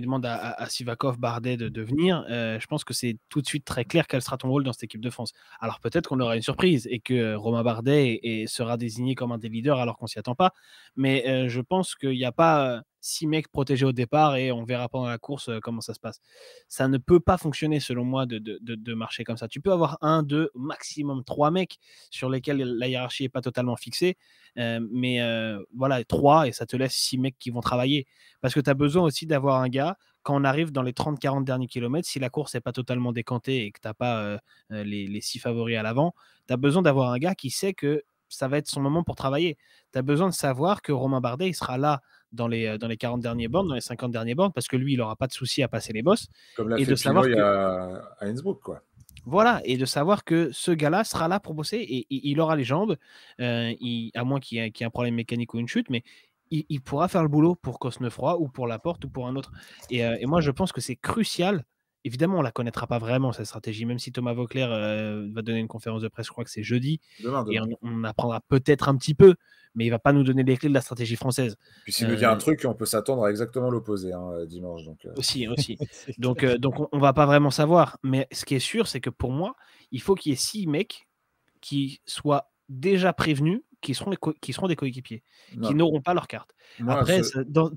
demande à Sivakov, Bardet de venir, je pense que c'est tout de suite très clair quel sera ton rôle dans cette équipe de France. Alors peut-être qu'on aura une surprise et que Romain Bardet sera désigné comme un des leaders alors qu'on s'y attend pas. Mais je pense qu'il n'y a pas 6 mecs protégés au départ et on verra pendant la course comment ça se passe. Ça ne peut pas fonctionner selon moi de marcher comme ça. Tu peux avoir 1, 2, maximum 3 mecs sur lesquels la hiérarchie n'est pas totalement fixée. Mais voilà, 3 et ça te laisse 6 mecs qui vont travailler. Parce que tu as besoin aussi d'avoir un gars, quand on arrive dans les 30-40 derniers kilomètres, si la course n'est pas totalement décantée et que tu n'as pas les 6 favoris à l'avant, tu as besoin d'avoir un gars qui sait que ça va être son moment pour travailler. Tu as besoin de savoir que Romain Bardet, il sera là dans les 40 derniers bornes, dans les 50 derniers bornes, parce que lui, il n'aura pas de souci à passer les bosses. Comme l'a fait Pinot à Innsbruck, quoi. Voilà, et de savoir que ce gars-là sera là pour bosser et il aura les jambes, à moins qu'il y ait un problème mécanique ou une chute, mais il pourra faire le boulot pour Cosnefroy ou pour Laporte ou pour un autre. Et moi, je pense que c'est crucial. Évidemment, on ne la connaîtra pas vraiment, cette stratégie, même si Thomas Vauclair va donner une conférence de presse, je crois que c'est jeudi, demain. Et on apprendra peut-être un petit peu, mais il ne va pas nous donner les clés de la stratégie française. Puis s'il nous dit un truc, on peut s'attendre à exactement l'opposé dimanche. Aussi. donc on ne va pas vraiment savoir. Mais ce qui est sûr, c'est que pour moi, il faut qu'il y ait 6 mecs qui soient déjà prévenus qui seront des coéquipiers, qui Non. n'auront pas leur carte. Moi, Après,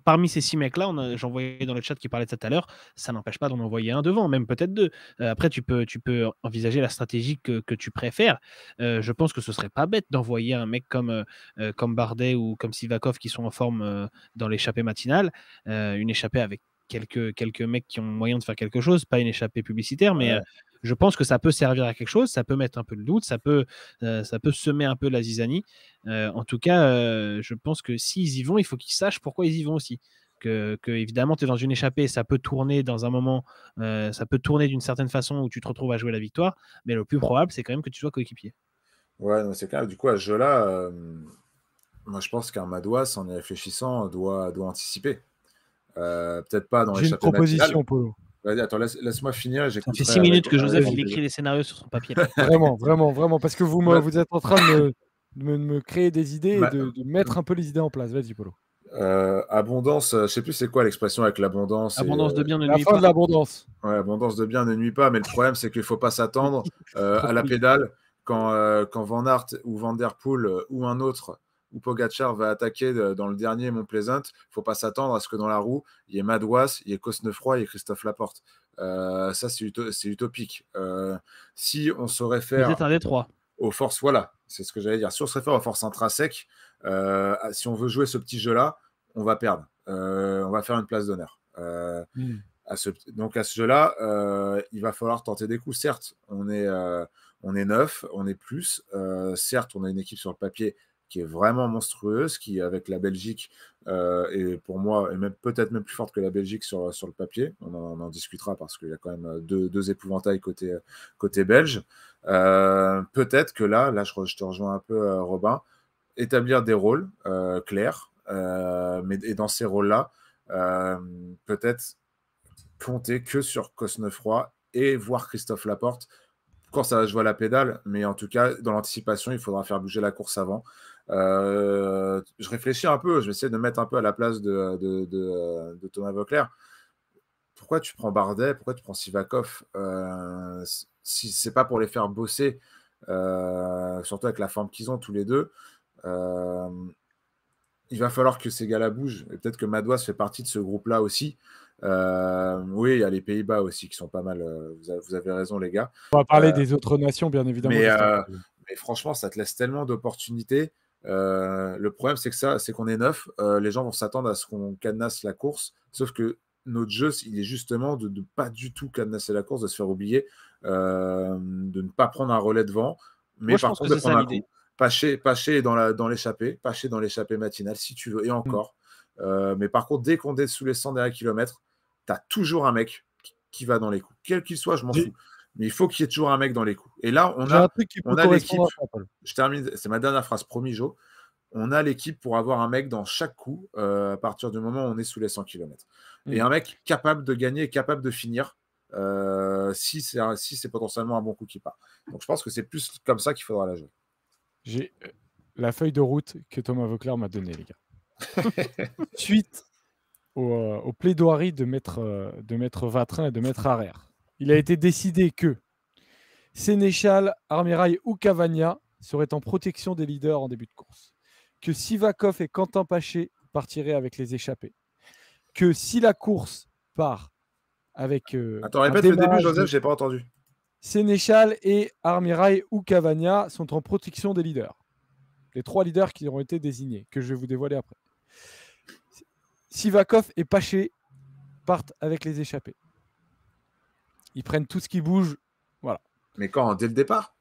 parmi ces 6 mecs-là, j'en voyais dans le chat qui parlait de ça tout à l'heure, ça n'empêche pas d'en envoyer un devant, même peut-être 2. Après, tu peux envisager la stratégie que tu préfères. Je pense que ce serait pas bête d'envoyer un mec comme Bardet ou comme Sivakov qui sont en forme dans l'échappée matinale, une échappée avec quelques mecs qui ont moyen de faire quelque chose, pas une échappée publicitaire, mais je pense que ça peut servir à quelque chose, ça peut mettre un peu de doute, ça peut semer un peu la zizanie. En tout cas, je pense que s'ils y vont, il faut qu'ils sachent pourquoi ils y vont aussi. Que évidemment, tu es dans une échappée, ça peut tourner dans un moment, ça peut tourner d'une certaine façon où tu te retrouves à jouer la victoire, mais le plus probable, c'est quand même que tu sois coéquipier. Ouais, c'est clair. Du coup, à ce jeu-là, moi, je pense qu'un Madouas, en y réfléchissant, doit anticiper. Peut-être pas dans J'ai une l'échappée matinale. proposition, Polo. Vas-y, attends, laisse-moi finir. Ça fait 6 minutes que Joseph il écrit les scénarios sur son papier. Vraiment, parce que vous êtes en train de me créer des idées et de mettre un peu les idées en place. Vas-y, Polo. Abondance, je sais plus c'est quoi l'expression avec l'abondance. Abondance de bien ne la nuit fin pas. de l'abondance. Ouais, abondance de bien ne nuit pas, mais le problème c'est qu'il faut pas s'attendre à la pédale quand Van Aert ou Van Der Poel ou un autre ou Pogacar va attaquer dans le dernier Mont-Plaisant. Il faut pas s'attendre à ce que dans la roue il y ait Madouas, il y ait Cosnefroy, il y ait Christophe Laporte. Ça c'est utopique. Si on se réfère peut-être un des 3 aux forces, voilà, c'est ce que j'allais dire. Si on se réfère aux forces intrinsèques, si on veut jouer ce petit jeu-là, on va perdre. On va faire une place d'honneur. Donc à ce jeu-là, il va falloir tenter des coups. Certes, on est 9, on est plus. Certes, on a une équipe sur le papier qui est vraiment monstrueuse, qui avec la Belgique est pour moi est peut-être même plus forte que la Belgique sur le papier. On en discutera parce qu'il y a quand même deux épouvantails côté belge. Peut-être que là je te rejoins un peu, Robin, établir des rôles clairs, et dans ces rôles-là, peut-être compter que sur Cosnefroy et voir Christophe Laporte quand ça va jouer à la pédale, mais en tout cas, dans l'anticipation, il faudra faire bouger la course avant. Je réfléchis un peu, je vais essayer de mettre un peu à la place de Thomas Voeckler. Pourquoi tu prends Bardet? Pourquoi tu prends Sivakov? Si c'est pas pour les faire bosser, surtout avec la forme qu'ils ont tous les deux, il va falloir que ces gars-là bougent. Et peut-être que Madouas fait partie de ce groupe-là aussi. Oui, il y a les Pays-Bas aussi qui sont pas mal. Vous avez raison, les gars. On va parler des autres nations, bien évidemment. Mais franchement, ça te laisse tellement d'opportunités. Le problème, c'est qu'on est 9. Les gens vont s'attendre à ce qu'on cadenasse la course. Sauf que notre jeu, il est justement de ne pas du tout cadenasser la course, de se faire oublier, de ne pas prendre un relais devant. Mais par contre, de prendre un coup. Paché dans l'échappée, Paché dans l'échappée matinale, si tu veux, et encore. Mais par contre, dès qu'on est sous les 100 derniers kilomètres, tu as toujours un mec qui va dans les coups. Quel qu'il soit, je m'en fous. Mais il faut qu'il y ait toujours un mec dans les coups. Et là, on a l'équipe. Je termine, c'est ma dernière phrase, promis, Joe. On a l'équipe pour avoir un mec dans chaque coup à partir du moment où on est sous les 100 km. Et un mec capable de gagner, capable de finir si c'est potentiellement un bon coup qui part. Donc je pense que c'est plus comme ça qu'il faudra la jouer. J'ai la feuille de route que Thomas Voeckler m'a donnée, les gars. Suite aux plaidoiries de maître Vatrin et de maître Harrer, il a été décidé que Sénéchal, Armirail ou Cavagna seraient en protection des leaders en début de course, que Sivakov et Quentin Paché partiraient avec les échappés, que si la course part avec attends, répète le début, Joseph, j'ai pas entendu. Sénéchal et Armirail ou Cavagna sont en protection des leaders. Les 3 leaders qui ont été désignés, que je vais vous dévoiler après. Sivakov et Paché partent avec les échappés. Ils prennent tout ce qui bouge. Voilà. Mais quand? Dès le départ?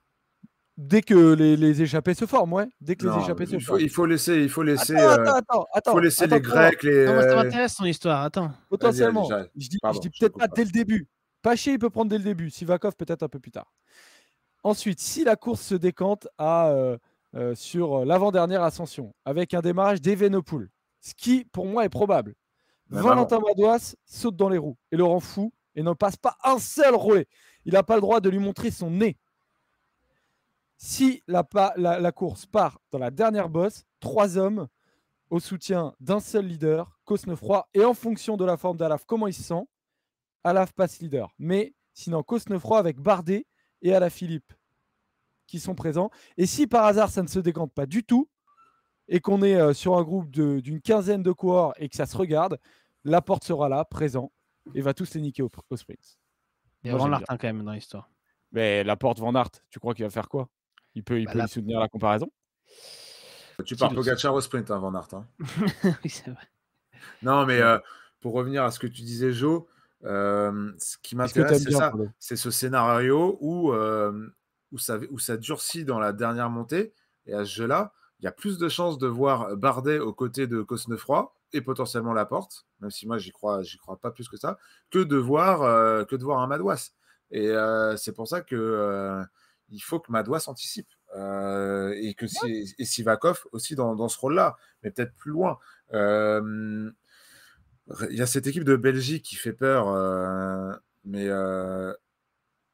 Dès que les échappés se forment, ouais. Dès que les échappés se forment. Il faut laisser attends, faut laisser les Grecs. Non, ça m'intéresse ton histoire. Attends. Potentiellement. Je dis peut-être pas dès le début. Paché, il peut prendre dès le début. Sivakov, peut-être un peu plus tard. Ensuite, si la course se décante sur l'avant-dernière ascension, avec un démarrage d'Evenepoel, ce qui, pour moi, est probable, Valentin Madouas saute dans les roues et le rend fou et ne passe pas un seul relais. Il n'a pas le droit de lui montrer son nez. Si la course part dans la dernière bosse, 3 hommes au soutien d'un seul leader, Cosnefroy, et en fonction de la forme d'Alaf, comment il se sent, Alaf passe leader. Mais sinon, Cosnefroy avec Bardet et Alaphilippe, qui sont présents. Et si par hasard ça ne se décante pas du tout, et qu'on est sur un groupe d'une quinzaine de coureurs et que ça se regarde, Laporte sera là, présent, et va tous les niquer au sprint. Il y a Van Aert quand même dans l'histoire. Mais Laporte, Van Aert, tu crois qu'il va faire quoi? Il peut lui soutenir la comparaison. Tu pars Pogacar au sprint, hein, Van Aert. Hein. Oui, c'est vrai. Non, mais pour revenir à ce que tu disais, Jo, ce qui m'intéresse, c'est ça. C'est ce scénario où ça durcit dans la dernière montée. Et à ce jeu-là, il y a plus de chances de voir Bardet aux côtés de Cosnefroy et potentiellement Laporte, même si moi, j'y crois pas plus que ça, que de voir un Madouas. Et c'est pour ça que il faut que Madouas anticipe. Et que et Sivakov aussi dans ce rôle-là, mais peut-être plus loin. Il y a cette équipe de Belgique qui fait peur, mais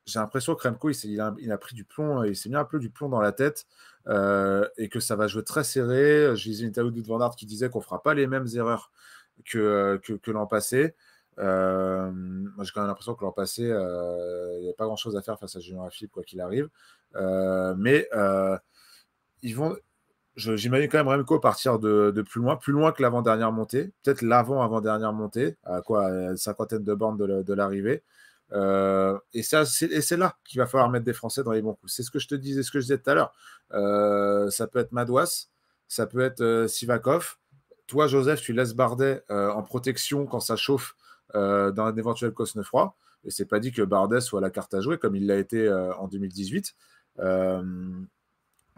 j'ai l'impression que Remco il a pris du plomb, il s'est mis un peu du plomb dans la tête, et que ça va jouer très serré. Je lisais une interview de Van Aert qui disait qu'on ne fera pas les mêmes erreurs que l'an passé. Moi, j'ai quand même l'impression que l'an passé, il n'y a pas grand-chose à faire face à Julien Philippe, quoi qu'il arrive. Mais ils vont. J'imagine quand même Remco partir de plus loin que l'avant-dernière montée, peut-être l'avant-avant-dernière montée, à une cinquantaine de bornes de l'arrivée. Et c'est là qu'il va falloir mettre des Français dans les bons coups. C'est ce que je te disais, ce que je disais tout à l'heure. Ça peut être Madouas, ça peut être Sivakov. Toi, Joseph, tu laisses Bardet en protection quand ça chauffe dans un éventuel Cosnefroy. Et c'est pas dit que Bardet soit la carte à jouer comme il l'a été en 2018.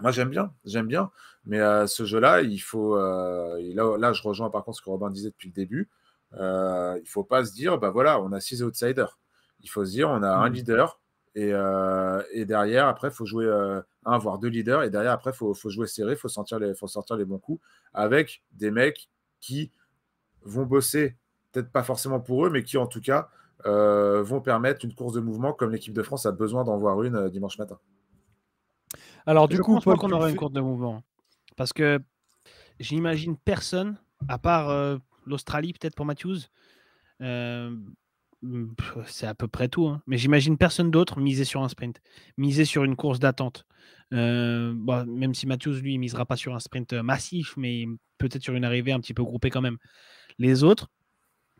Moi, j'aime bien. Mais ce jeu-là, il faut. Là, je rejoins par contre ce que Robin disait depuis le début. Il ne faut pas se dire, bah voilà, on a 6 outsiders. Il faut se dire, on a un leader. Et derrière, après, il faut jouer un, voire 2 leaders. Et derrière, après, il faut jouer serré, il faut sortir les bons coups avec des mecs qui vont bosser, peut-être pas forcément pour eux, mais qui, en tout cas, vont permettre une course de mouvement comme l'équipe de France a besoin d'en voir une dimanche matin. Alors, du coup, je pense pas qu'on aura une course de mouvement. Parce que j'imagine personne, à part l'Australie, peut-être pour Matthews. C'est à peu près tout. Hein. Mais j'imagine personne d'autre miser sur un sprint, miser sur une course d'attente. Même si Matthews, lui, il misera pas sur un sprint massif, mais peut-être sur une arrivée un petit peu groupée quand même. Les autres,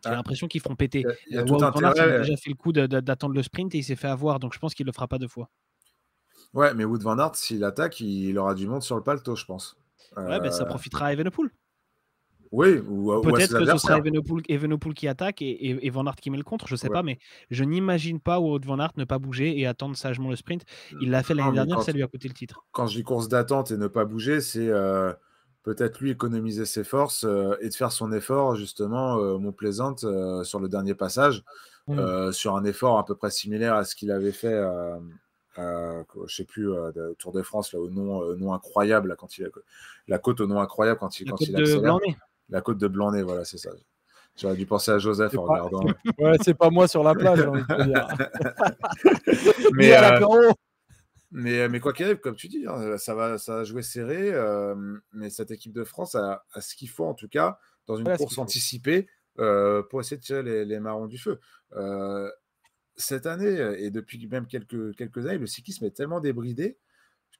j'ai l'impression qu'ils feront péter. Il a déjà fait le coup d'attendre le sprint et il s'est fait avoir, donc je pense qu'il le fera pas 2 fois. Ouais, mais Wout van Aert, s'il attaque, il aura du monde sur le paletot, je pense. Ouais, ça profitera à Evenepoel. Oui, peut-être que ce sera Evenepoel qui attaque et Van Aert qui met le contre, je ne sais pas, mais je n'imagine pas Wout van Aert ne pas bouger et attendre sagement le sprint. Il l'a fait l'année dernière, ça lui a coûté le titre. Quand je dis course d'attente et ne pas bouger, c'est peut-être lui économiser ses forces et de faire son effort, justement, Mont-Plaisante, sur le dernier passage, sur un effort à peu près similaire à ce qu'il avait fait. Je sais plus, Tour de France, là, au nom incroyable, là, la côte au nom incroyable quand il accélère. La côte de Blanay, voilà, c'est ça. J'aurais dû penser à Joseph en regardant. Ouais, c'est pas moi sur la plage, j'ai envie de te dire. Mais quoi qu'il arrive, comme tu dis, hein, ça va jouer serré. Mais cette équipe de France a ce qu'il faut, en tout cas, dans une course anticipée, pour essayer de tirer les marrons du feu. Cette année, et depuis même quelques années, le cyclisme est tellement débridé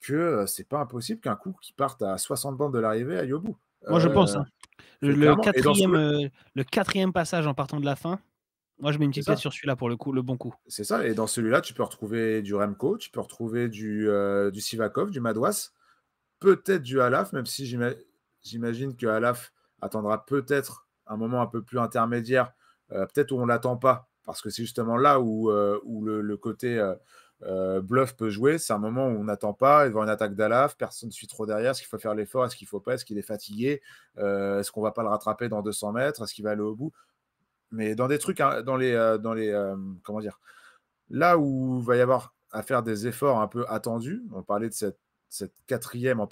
que c'est pas impossible qu'un coup qui parte à 60 bandes de l'arrivée aille au bout. Moi, je pense. Hein. Le quatrième passage en partant de la fin, moi, je mets une petite pièce sur celui-là pour le bon coup. C'est ça. Et dans celui-là, tu peux retrouver du Remco, tu peux retrouver du Sivakov, du Madouas, peut-être du Alaf, même si j'imagine que Alaf attendra peut-être un moment un peu plus intermédiaire, peut-être où on ne l'attend pas, parce que c'est justement là où le côté bluff peut jouer. C'est un moment où on n'attend pas, devant une attaque d'Alaf, personne ne suit trop derrière. Est-ce qu'il faut faire l'effort? Est-ce qu'il ne faut pas? Est-ce qu'il est fatigué? Est-ce qu'on ne va pas le rattraper dans 200 mètres? Est-ce qu'il va aller au bout? Mais dans des trucs, comment dire, là où il va y avoir à faire des efforts un peu attendus, on parlait de cette quatrième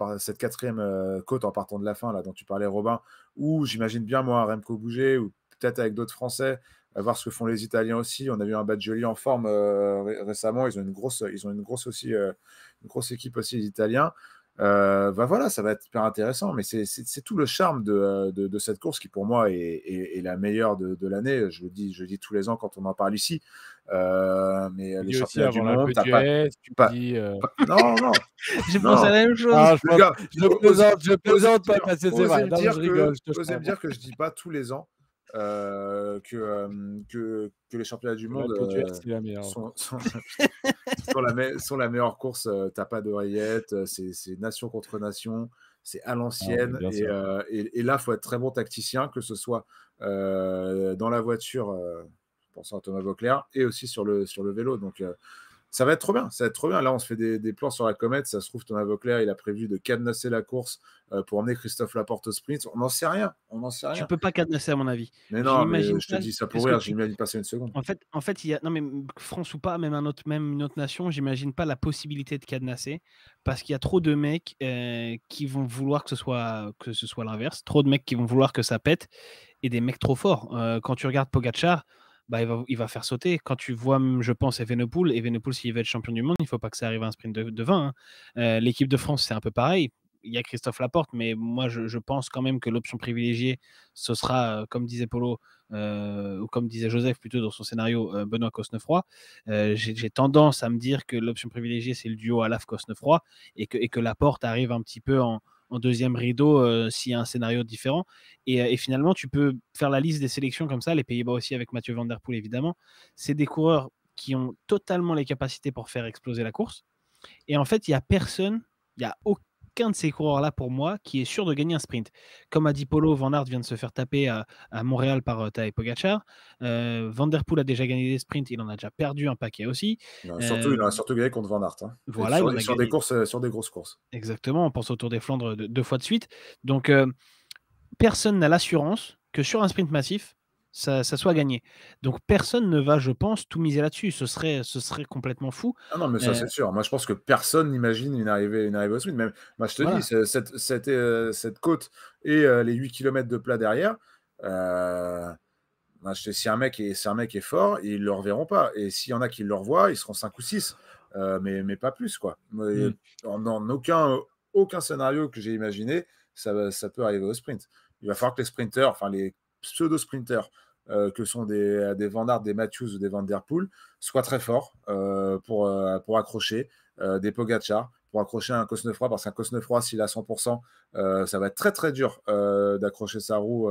côte en partant de la fin, là, dont tu parlais, Robin, où j'imagine bien, moi, Remco bouger, ou peut-être avec d'autres Français, à voir ce que font les Italiens aussi. On a vu un Badjoli en forme récemment. Ils ont une grosse équipe aussi, les Italiens. Voilà, ça va être super intéressant. Mais c'est tout le charme de cette course qui, pour moi, est la meilleure de l'année. Je le dis tous les ans quand on en parle ici. Mais Tu les dis aussi championnats du avant la monde, Côte t'as pas, d'Huez, tu pas, dis. non, non, J'ai pensé à non. la même chose. Ah, Les gars, je plaisante pas parce que c'est vrai. Non, mais je rigole, je te osez me comprends. dire que je dis pas tous les ans que les championnats du La monde Côte d'Huez, c'est la meilleure. sont la meilleure course. T'as pas d'oreillette, c'est nation contre nation, c'est à l'ancienne. bien sûr. Et là, il faut être très bon tacticien, que ce soit dans la voiture, pensant à Thomas Voeckler, et aussi sur le vélo. Donc, ça va être trop bien, ça va être trop bien. Là, on se fait des plans sur la comète. Ça se trouve, Thomas Voeckler, il a prévu de cadenasser la course pour emmener Christophe Laporte au sprint. On n'en sait rien. Tu peux pas cadenasser à mon avis. Mais non, mais je te pas, dis ça pour parce que rire. J'imagine passer une seconde. En fait, il y a non mais France ou pas, même une autre nation, j'imagine pas la possibilité de cadenasser parce qu'il y a trop de mecs qui vont vouloir que ce soit l'inverse, trop de mecs qui vont vouloir que ça pète et des mecs trop forts. Quand tu regardes Pogacar, bah, il va faire sauter. Quand tu vois, je pense, Evenepoel, s'il veut être champion du monde, il faut pas que ça arrive à un sprint de 20. Hein. L'équipe de France, c'est un peu pareil. Il y a Christophe Laporte, mais moi, je pense quand même que l'option privilégiée, ce sera, comme disait Polo, ou comme disait Joseph plutôt dans son scénario, Benoît Cosnefroy. J'ai tendance à me dire que l'option privilégiée, c'est le duo Alaf-Cosnefroy et que Laporte arrive un petit peu en deuxième rideau s'il y a un scénario différent. Et finalement, tu peux faire la liste des sélections comme ça, les Pays-Bas aussi avec Mathieu Van Der Poel évidemment. C'est des coureurs qui ont totalement les capacités pour faire exploser la course. Et en fait, il n'y a personne, il n'y a aucun de ces coureurs-là pour moi qui est sûr de gagner un sprint. Comme a dit Polo, Van Aert vient de se faire taper à Montréal par Tadej Pogacar. Van Der Poel a déjà gagné des sprints, il en a déjà perdu un paquet aussi. Il en a surtout gagné contre Van Aert. Hein. Voilà, il en a sur gagné. des courses, sur des grosses courses. Exactement, on pense au Tour des Flandres 2 fois de suite. Donc, personne n'a l'assurance que sur un sprint massif, ça soit gagné. Donc, personne ne va, je pense, tout miser là-dessus. Ce serait complètement fou. Ah non, mais ça, c'est sûr. Moi, je pense que personne n'imagine une arrivée au sprint. Même, moi, je te dis, cette côte et les 8 km de plat derrière, si un mec est fort, ils ne le reverront pas. Et s'il y en a qui le revoient, ils seront 5 ou 6. Mais pas plus, quoi. Dans aucun scénario que j'ai imaginé, ça peut arriver au sprint. Il va falloir que les sprinteurs, enfin les pseudo-sprinteurs, que sont des Van Aert, des Matthews ou des Van Der Poel, soient très forts pour accrocher des Pogacar, pour accrocher un Cosnefroy, parce qu'un Cosnefroy, s'il est à 100%, ça va être très très dur d'accrocher sa roue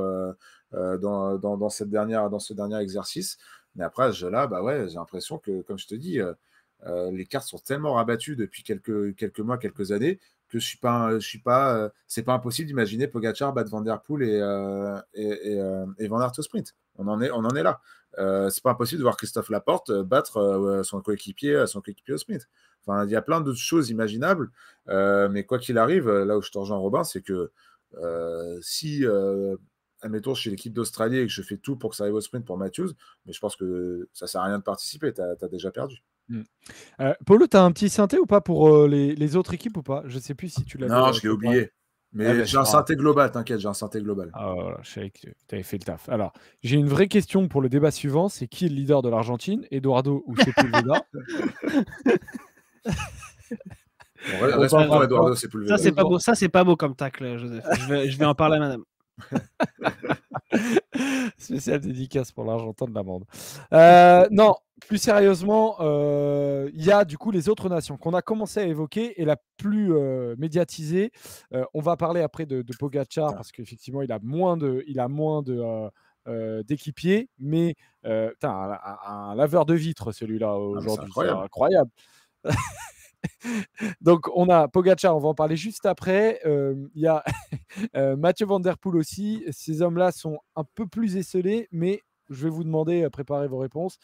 dans ce dernier exercice. Mais après, à ce jeu-là, bah ouais, j'ai l'impression que, comme je te dis, les cartes sont tellement rabattues depuis quelques mois, quelques années, que c'est pas impossible d'imaginer Pogacar battre Van Der Poel et Van Aert au sprint. On en est là. C'est pas impossible de voir Christophe Laporte battre son coéquipier au sprint. Enfin, il y a plein d'autres choses imaginables, mais quoi qu'il arrive, là où je te rejoins Robin, c'est que si admettons, je suis l'équipe d'Australie et que je fais tout pour que ça arrive au sprint pour Matthews, mais je pense que ça sert à rien de participer, tu as déjà perdu. Polo, tu as un petit synthé ou pas pour les autres équipes ou pas? Je sais plus si tu l'avais. Non, je l'ai oublié. Mais j'ai un synthé global, t'inquiète, j'ai un synthé global. Ah, voilà, je savais que tu avais fait le taf. Alors, j'ai une vraie question pour le débat suivant, c'est qui est le leader de l'Argentine, Eduardo ou Sepúlveda? Respectons Eduardo Sepúlveda. Ça, c'est pas beau comme tacle, Joseph. Je vais en parler à madame. Spécial dédicace pour l'Argentin de l'amende. Non, plus sérieusement, il y a du coup les autres nations qu'on a commencé à évoquer et la plus médiatisée. On va parler après de Pogacar parce qu'effectivement il a moins d'équipiers, mais un laveur de vitres celui-là aujourd'hui, c'est incroyable. Donc on a Pogacar, on va en parler juste après. Il y a Mathieu Van Der Poel aussi. Ces hommes-là sont un peu plus esselés, mais je vais vous demander, préparez vos réponses,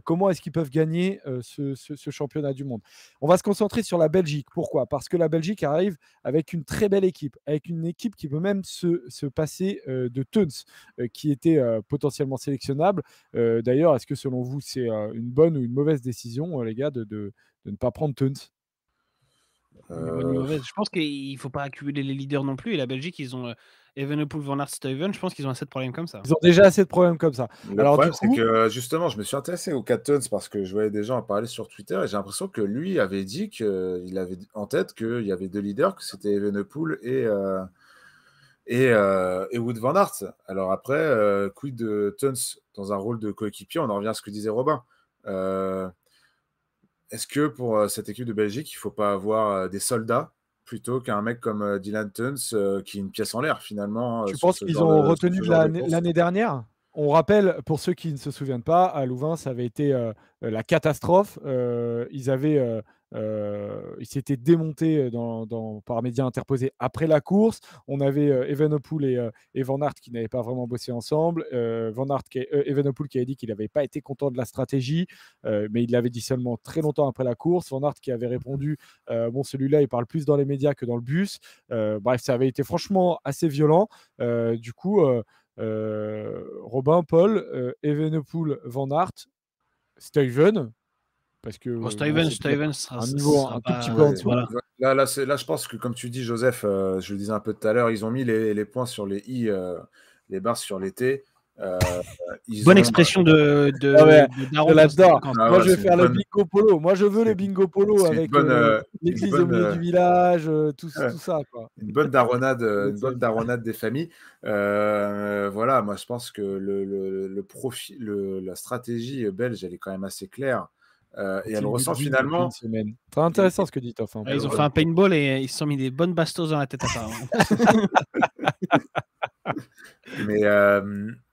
comment est-ce qu'ils peuvent gagner ce championnat du monde. On va se concentrer sur la Belgique. Pourquoi? Parce que la Belgique arrive avec une très belle équipe, avec une équipe qui peut même se passer de Teuns, qui était potentiellement sélectionnable. D'ailleurs, est-ce que selon vous, c'est une bonne ou une mauvaise décision, les gars, de ne pas prendre Teuns? Je pense qu'il ne faut pas accumuler les leaders non plus. Et la Belgique, ils ont Evenepoel, Van Aert, Stuyven, je pense qu'ils ont assez de problèmes comme ça. Ils ont déjà assez de problèmes comme ça. Le Alors, problème, du c'est coup, que justement, je me suis intéressé au Cat Tons parce que je voyais des gens en parler sur Twitter et j'ai l'impression que lui avait dit qu'il avait en tête qu'il y avait deux leaders, que c'était Evenepoel et Wout van Aert. Alors après, quid de Tons dans un rôle de coéquipier, on en revient à ce que disait Robin. Est-ce que pour cette équipe de Belgique, il ne faut pas avoir des soldats plutôt qu'un mec comme Dylan Teuns qui est une pièce en l'air finalement tu sur penses ce qu'ils genre ont sur retenu ce genre de course? l'année dernière? On rappelle, pour ceux qui ne se souviennent pas, à Louvain, ça avait été la catastrophe. Ils s'étaient démontés par médias interposés après la course. On avait Evenepoel et Van Aert qui n'avaient pas vraiment bossé ensemble. Evenepoel qui avait dit qu'il n'avait pas été content de la stratégie, mais il l'avait dit seulement très longtemps après la course. Van Aert qui avait répondu bon, celui-là, il parle plus dans les médias que dans le bus. Bref, ça avait été franchement assez violent. Du coup, Robin, Paul, Evenepoel, Van Aert, Stuyven, parce que Bon, bon, c'est Stuyven sera, un niveau sera un tout pas. petit peu en Ouais, dessous. Voilà. là, je pense que comme tu dis, Joseph, je le disais un peu tout à l'heure, ils ont mis les points sur les i, les barres sur les t. Bonne expression de Ah ouais, Daron je l'adore. 350. Ah Moi, ouais, je vais c'est faire le bingo polo. Moi, je veux le c'est- bingo polo c'est avec une l'église au bonne, milieu du village, tout ça, quoi. une bonne daronade des familles. Voilà, moi je pense que le profil, la stratégie belge, elle est quand même assez claire. Et elle Team ressent building depuis une finalement. semaine. Très intéressant ce que dit Toff. Ils ont fait un paintball et ils se sont mis des bonnes bastos dans la tête apparemment.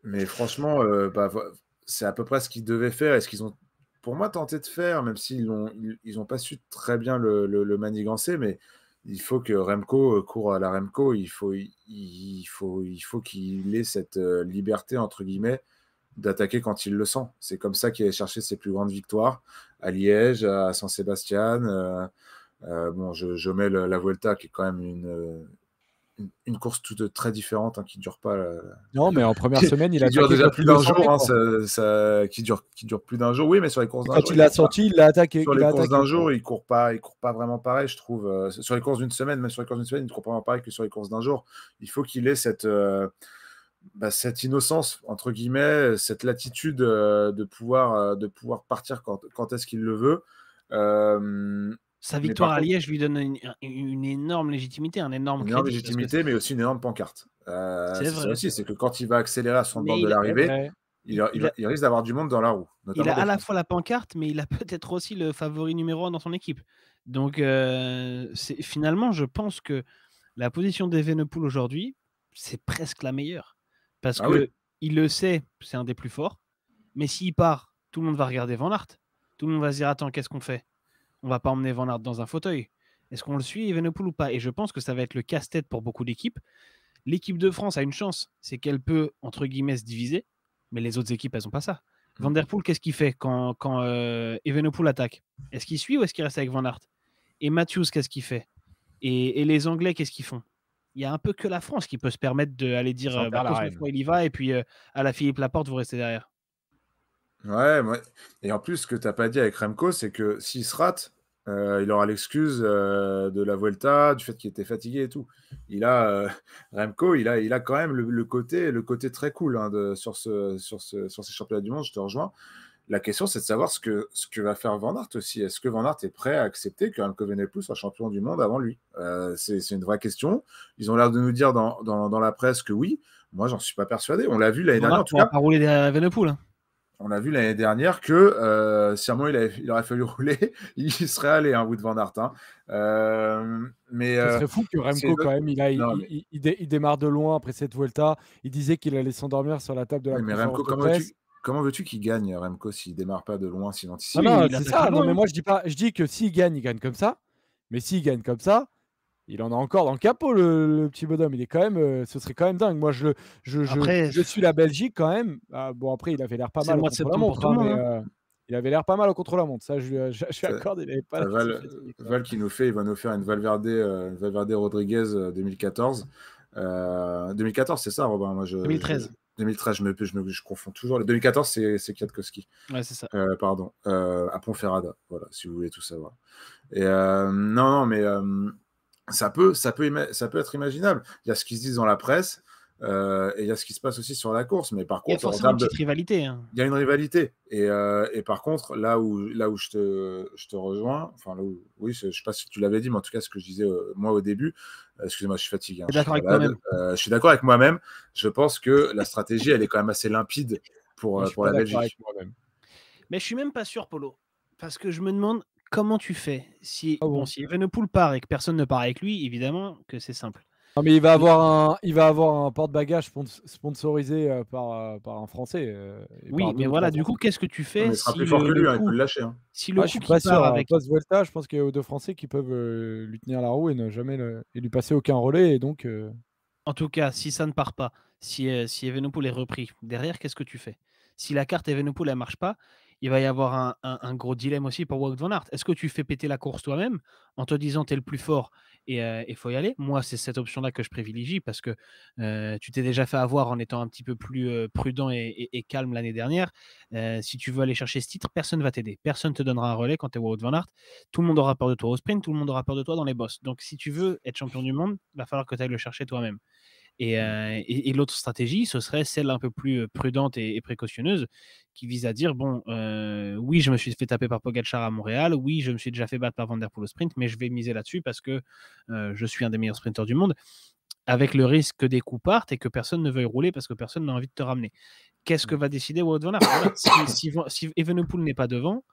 Mais franchement, c'est à peu près ce qu'ils devaient faire et ce qu'ils ont, pour moi, tenté de faire, même s'ils ils ont pas su très bien le manigancer, mais il faut que Remco court à la Remco, il faut qu'il ait cette liberté, entre guillemets, d'attaquer quand il le sent. C'est comme ça qu'il a cherché ses plus grandes victoires, à Liège, à San Sebastian. Bon, je mets la Vuelta, qui est quand même une course toute très différente, qui dure pas. Non, mais en première semaine, il a Qui dure attaqué déjà quand plus il le d'un sentait, jour, quoi. qui dure plus d'un jour. Oui, mais sur les courses d'un Quand jour, il a sorti, il l'a attaqué. sur Il les a courses attaqué, d'un quoi. jour, il court pas vraiment pareil, je trouve. Sur les courses d'une semaine, même sur les courses d'une semaine, il ne court pas vraiment pareil que sur les courses d'un jour. Il faut qu'il ait cette innocence, entre guillemets, cette latitude de pouvoir partir quand est-ce qu'il le veut. Sa Mais victoire par à contre, Liège lui donne une énorme légitimité, un énorme une énorme crédit. légitimité, mais aussi une énorme pancarte. C'est C'est ça vrai. aussi, c'est que quand il va accélérer à son bord Mais de il a, C'est l'arrivée, vrai. il risque d'avoir du monde dans la roue, il notamment a des à la Français. fois la pancarte, mais il a peut-être aussi le favori numéro 1 dans son équipe. Donc, finalement, je pense que la position d'Evenepoel aujourd'hui, c'est presque la meilleure. Parce Ah oui. que il le sait, c'est un des plus forts. Mais s'il part, tout le monde va regarder Van Aert. Tout le monde va se dire, attends, qu'est-ce qu'on fait? On va pas emmener Van Aert dans un fauteuil. Est-ce qu'on le suit, Evenepoel, ou pas? Et je pense que ça va être le casse-tête pour beaucoup d'équipes. L'équipe de France a une chance, c'est qu'elle peut, entre guillemets, se diviser. Mais les autres équipes, elles n'ont pas ça. Van Der Poel, qu'est-ce qu'il fait quand Evenepoel attaque? Est-ce qu'il suit ou est-ce qu'il reste avec Van Aert? Et Matthews, qu'est-ce qu'il fait? Et les Anglais, qu'est-ce qu'ils font? Il y a un peu que la France qui peut se permettre d'aller dire Sans perdre la reine. Cosnefroy, il y va, et puis à la Philippe Laporte, vous restez derrière. Ouais, et en plus, ce que tu n'as pas dit avec Remco, c'est que s'il se rate, il aura l'excuse de la Vuelta, du fait qu'il était fatigué et tout. Remco, il a quand même le côté très cool sur ces championnats du monde, je te rejoins. La question, c'est de savoir ce que va faire Van Aert aussi. Est-ce que Van Aert est prêt à accepter que Remco Evenepoel soit champion du monde avant lui? C'est une vraie question. Ils ont l'air de nous dire dans la presse que oui. Moi, j'en suis pas persuadé. On l'a vu l'année Van dernière, Aert en tout pourra cas. pas rouler derrière Evenepoel. Hein. On a vu l'année dernière que si à un moment il aurait fallu rouler, il serait allé, Wout van Aert. Ce serait fou que Remco, quand même, Non, il démarre de loin après cette Vuelta. Il disait qu'il allait s'endormir sur la table de la oui, mais conférence Remco, de presse. comment veux-tu qu'il gagne, Remco, s'il démarre pas de loin, s'il Non, anticipe? Oui, non, il c'est attaque ça. de Non, loin, mais hein. moi, je dis que s'il gagne comme ça. Mais s'il gagne comme ça, il en a encore dans le capot, le petit bonhomme. Il est quand même, ce serait quand même dingue. Moi, Après, je suis la Belgique quand même. Bon, après, il avait l'air pas c'est le mal au mois de contre-la-montre, septembre pour tout le monde. Hein. il avait l'air pas mal au contre-la-montre. Ça, je suis accordé. Il n'avait pas l'air si Val, fatigué, quoi. Val il va nous faire une Valverde Rodriguez 2014. 2014, c'est ça, Robin? Moi, 2013. 2013, je confonds toujours. Le 2014, c'est Kwiatkowski. Ouais, c'est ça. Pardon. À Ponferrada, voilà, si vous voulez tout savoir. Et non, mais ça peut être imaginable. Il y a ce qu'ils se disent dans la presse. Et il y a ce qui se passe aussi sur la course. Mais par Il y a contre, en forcément une termes de... petite rivalité. Hein. il y a une rivalité. Et par contre, là où je te rejoins, enfin, oui, je ne sais pas si tu l'avais dit, mais en tout cas, ce que je disais moi au début, excusez-moi, je suis fatigué, Tu es je suis d'accord avec malade. toi-même? Je suis d'accord avec moi-même. Je pense que la stratégie, elle est quand même assez limpide Moi, je suis pour pas la d'accord avec Belgique. moi-même. Mais je suis même pas sûr, Polo. Parce que je me demande comment tu fais. Si, Ah bon, bon? si Evenepoel part et que personne ne part avec lui, évidemment que c'est simple. Non, mais il va avoir un porte-bagages sponsorisé par un Français et Oui, par deux mais ou voilà, trois du coup, Français. qu'est-ce que tu Ouais, fais mais il sera si plus fort que le lui, il peut coup, le lâcher. Hein. si Ah, le je coup suis qui pas part sûr. avec. Post-Vuelta, je pense qu'il y a deux Français qui peuvent lui tenir la roue et ne jamais et lui passer aucun relais. Et donc, En tout cas, si ça ne part pas, si Evenepoel est repris, derrière, qu'est-ce que tu fais? Si la carte Evenepoel, elle marche pas, il va y avoir un gros dilemme aussi pour Wout van Aert. Est-ce que tu fais péter la course toi-même en te disant: «Tu es le plus fort et il faut y aller»? Moi, c'est cette option-là que je privilégie parce que, tu t'es déjà fait avoir en étant un petit peu plus, prudent et calme l'année dernière. Si tu veux aller chercher ce titre, personne ne va t'aider. Personne ne te donnera un relais quand tu es Wout van Aert. Tout le monde aura peur de toi au sprint, tout le monde aura peur de toi dans les bosses. Donc si tu veux être champion du monde, il va falloir que tu ailles le chercher toi-même. Et l'autre stratégie, ce serait celle un peu plus prudente et précautionneuse, qui vise à dire bon, oui, je me suis fait taper par Pogacar à Montréal, oui, je me suis déjà fait battre par Van Der Poel au sprint, mais je vais miser là-dessus parce que je suis un des meilleurs sprinteurs du monde, avec le risque que des coups partent et que personne ne veuille rouler parce que personne n'a envie de te ramener. Qu'est-ce que va décider Wout van Aert? Voilà, si Evenepoel n'est pas devant,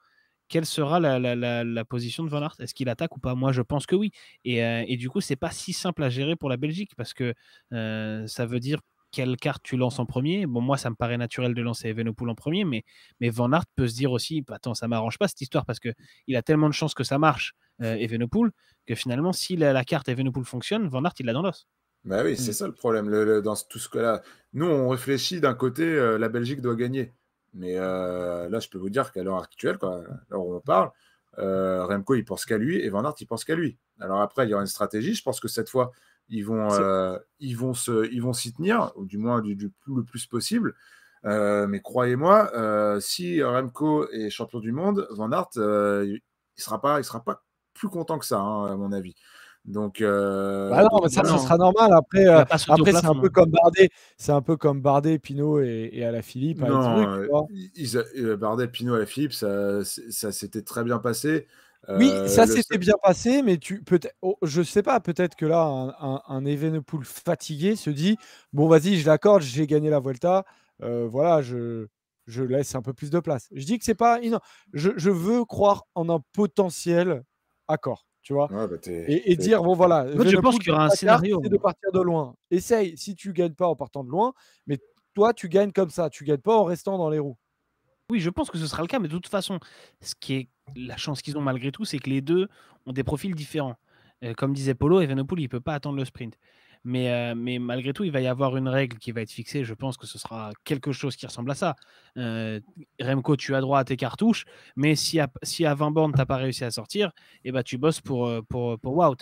quelle sera la position de Van Aert? Est-ce qu'il attaque ou pas? Moi, je pense que oui. Et du coup, c'est pas si simple à gérer pour la Belgique parce que ça veut dire quelle carte tu lances en premier. Bon, moi, ça me paraît naturel de lancer Evenepoel en premier, mais Van Aert peut se dire aussi, bah, attends, ça m'arrange pas cette histoire parce qu'il a tellement de chances que ça marche, Evenepoel, que finalement, si la carte Evenepoel fonctionne, Van Aert, il l'a dans l'os. Bah oui, c'est hmm. ça le problème. Dans tout ce cas-là, nous, on réfléchit d'un côté, la Belgique doit gagner. Mais là, je peux vous dire qu'à l'heure actuelle, quoi, là où on parle, Remco, il pense qu'à lui et Van Aert, il pense qu'à lui. Alors après, il y aura une stratégie. Je pense que cette fois, C'est- ils vont s'y tenir, ou du moins le plus possible. Mais croyez-moi, si Remco est champion du monde, Van Aert, il sera pas plus content que ça, hein, à mon avis. Donc, Bah non, mais ça, Bah ce non, sera normal. Après, il va pas sauter au après c'est un plafond. peu comme Bardet. C'est un peu comme Bardet, Pinot et Alaphilippe avec ce non, truc, tu vois. Bardet, Pinot, Alaphilippe, ça s'était très bien passé. Oui, ça Le s'était seul- bien passé, mais je sais pas, peut-être que là, un Evenepoel fatigué se dit, bon, vas-y, je l'accorde, j'ai gagné la Vuelta, voilà, je laisse un peu plus de place. Je dis que c'est pas, je veux croire en un potentiel accord, tu vois, Ouais, bah, et dire, bon, voilà, En fait, je pense Evenepoel, qu'il y toute aura un ta carte, scénario. c'est de partir de loin. Essaye, si tu gagnes pas en partant de loin, mais toi, tu gagnes comme ça, tu gagnes pas en restant dans les roues. Oui, je pense que ce sera le cas, mais de toute façon, ce qui est la chance qu'ils ont malgré tout, c'est que les 2 ont des profils différents. Comme disait Polo, Evenepoel, il peut pas attendre le sprint. Mais malgré tout, il va y avoir une règle qui va être fixée. Je pense que ce sera quelque chose qui ressemble à ça. Remco, tu as droit à tes cartouches, mais si à 20 bornes, tu as pas réussi à sortir, eh ben, tu bosses pour Wout.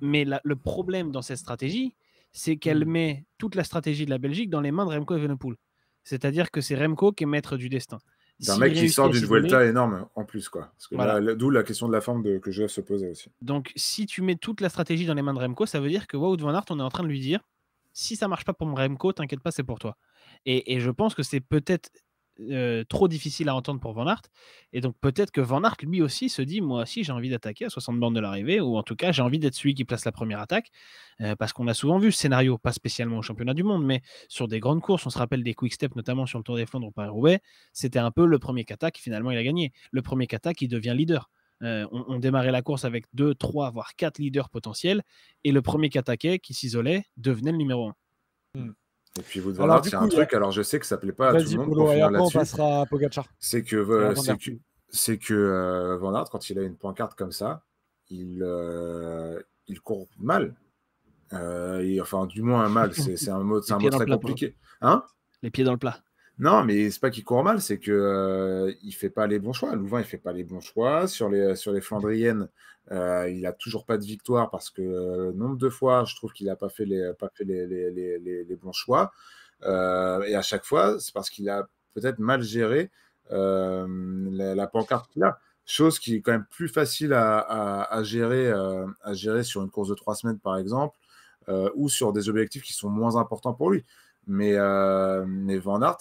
Mais le problème dans cette stratégie, c'est qu'elle met toute la stratégie de la Belgique dans les mains de Remco Evenepoel. C'est-à-dire que c'est Remco qui est maître du destin. D'un S'il mec qui réussit sort à d'une s'isoler, Vuelta énorme en plus, quoi. Parce que voilà. d'où la question de la forme que je se posait aussi. Donc, si tu mets toute la stratégie dans les mains de Remco, ça veut dire que Wout van Aert, on est en train de lui dire, si ça marche pas pour mon Remco, t'inquiète pas, c'est pour toi. Et je pense que c'est peut-être trop difficile à entendre pour Van Aert. Et donc, peut-être que Van Aert, lui aussi, se dit, moi aussi, j'ai envie d'attaquer à 60 bornes de l'arrivée, ou en tout cas, j'ai envie d'être celui qui place la première attaque. Parce qu'on a souvent vu ce scénario, pas spécialement au championnat du monde, mais sur des grandes courses, on se rappelle des quick steps, notamment sur le Tour des Flandres ou Paris-Roubaix, c'était un peu le premier kata qui finalement il a gagné. Le premier kata qui devient leader. On démarrait la course avec 2, 3, voire 4 leaders potentiels, et le premier qui attaquait, qui s'isolait, devenait le numéro 1. Hmm. Et puis Wout van Alors, Aert, du il y a coup, un truc, alors je sais que ça plaît pas à tout le vas-y, monde pour Polo, et finir après, on là-dessus, passera à Pogacar c'est que, et à euh, Van c'est Der que, Poel. c'est que Van Aert, quand il a une pancarte comme ça, il court mal. Enfin, du moins mal, c'est Les un pieds mot dans le très plat, Polo. compliqué. Hein? Les pieds dans le plat. Non, mais c'est pas qu'il court mal, c'est que il fait pas les bons choix. Louvain, il fait pas les bons choix. Sur les Flandriennes, il a toujours pas de victoire parce que nombre de fois, je trouve qu'il a pas fait les bons choix. Et à chaque fois, c'est parce qu'il a peut-être mal géré la pancarte qu'il a. Chose qui est quand même plus facile à gérer sur une course de 3 semaines, par exemple, ou sur des objectifs qui sont moins importants pour lui. Mais Van Aert,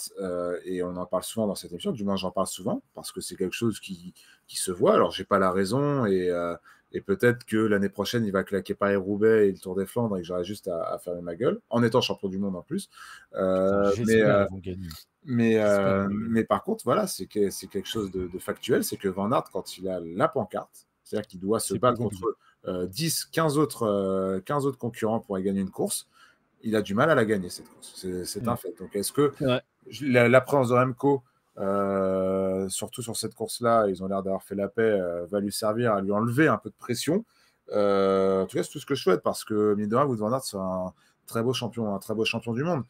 et on en parle souvent dans cette émission, du moins j'en parle souvent, parce que c'est quelque chose qui se voit. Alors, j'ai pas la raison, et peut-être que l'année prochaine, il va claquer Paris-Roubaix et le Tour des Flandres et que j'aurai juste à fermer ma gueule, en étant champion du monde en plus. J'espère qu'ils vont gagner. Mais par contre, voilà, c'est quelque chose de factuel, c'est que Van Aert, quand il a la pancarte, c'est-à-dire qu'il doit se battre contre 10, 15 autres concurrents pour y gagner une course, il a du mal à la gagner, cette course. C'est un fait. Donc, est-ce que la présence de Remco, surtout sur cette course-là, ils ont l'air d'avoir fait la paix, va lui servir à lui enlever un peu de pression? En tout cas, c'est tout ce que je souhaite, parce que, mine de rien, Wout van Aert, c'est un très beau champion du monde.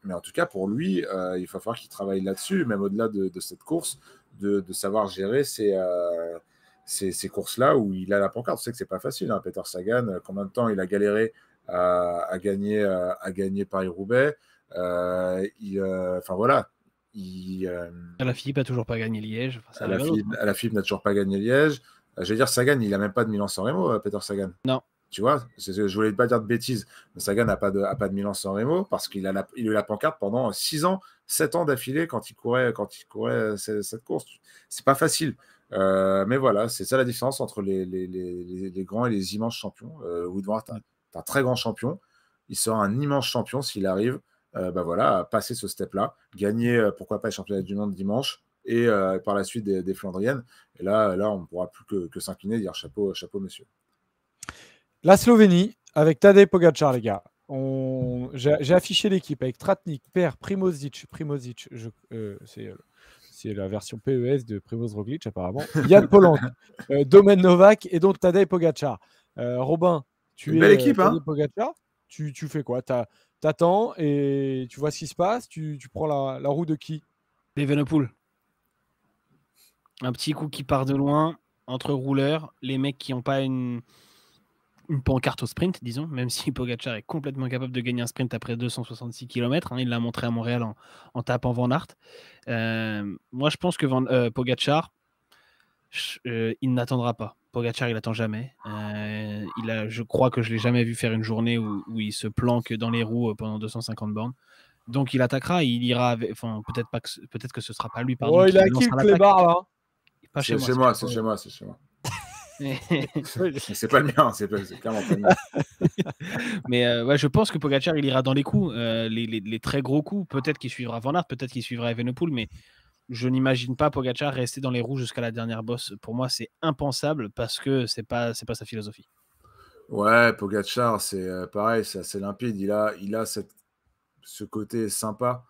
Mais en tout cas, pour lui, il va falloir qu'il travaille là-dessus, même au-delà de cette course, de savoir gérer ces courses-là où il a la pancarte. Tu sais que c'est pas facile, hein, Peter Sagan. Combien de temps il a galéré à gagner Paris-Roubaix. Enfin voilà. Alaphilippe n'a toujours pas gagné Liège. Enfin, Alaphilippe n'a toujours pas gagné Liège. Je vais dire, Sagan, il n'a même pas de Milan-San Remo, Peter Sagan. Non. Tu vois, je voulais pas dire de bêtises, mais Sagan n'a pas de Milan-San Remo parce qu'il a eu la pancarte pendant 6 ans, 7 ans d'affilée quand il courait cette course. C'est pas facile. Mais voilà, c'est ça la différence entre les grands et les immenses champions. Wout van Aert, un très grand champion. Il sera un immense champion s'il arrive voilà, à passer ce step-là, gagner, pourquoi pas, les championnats du monde dimanche, et par la suite des Flandriennes. Et là on ne pourra plus que s'incliner et dire chapeau, monsieur. La Slovénie, avec Tadej Pogačar, les gars. J'ai affiché l'équipe avec Tratnik, Per, Primozic, c'est la version PES de Primoz Roglic apparemment, Jan Polant, Domen Novak et donc Tadej Pogačar. Robin, tu es belle équipe, Tadej Pogačar, tu fais quoi? T'attends et tu vois ce qui se passe, tu prends la roue de qui? Evenepoel. Un petit coup qui part de loin, entre rouleurs, les mecs qui n'ont pas une pancarte au sprint, disons, même si Pogačar est complètement capable de gagner un sprint après 266 km. Il l'a montré à Montréal en tapant Van Aert. Moi, je pense que Pogačar, il n'attendra pas. Pogačar, il n'attend jamais. Je crois que je ne l'ai jamais vu faire une journée où il se planque dans les roues pendant 250 bornes. Donc, il attaquera. Il ira. Peut-être que ce ne sera pas lui. Pardon, il a qui le clébard là? Pas chez moi. C'est chez moi. C'est pas le mien, c'est clairement pas le mien. Mais je pense que Pogačar, il ira dans les coups, les très gros coups. Peut-être qu'il suivra Van Aert, peut-être qu'il suivra Evenepoel, mais je n'imagine pas Pogačar rester dans les roues jusqu'à la dernière bosse. Pour moi, c'est impensable parce que c'est pas sa philosophie. Ouais, Pogačar, c'est pareil, c'est assez limpide. Il a ce côté sympa.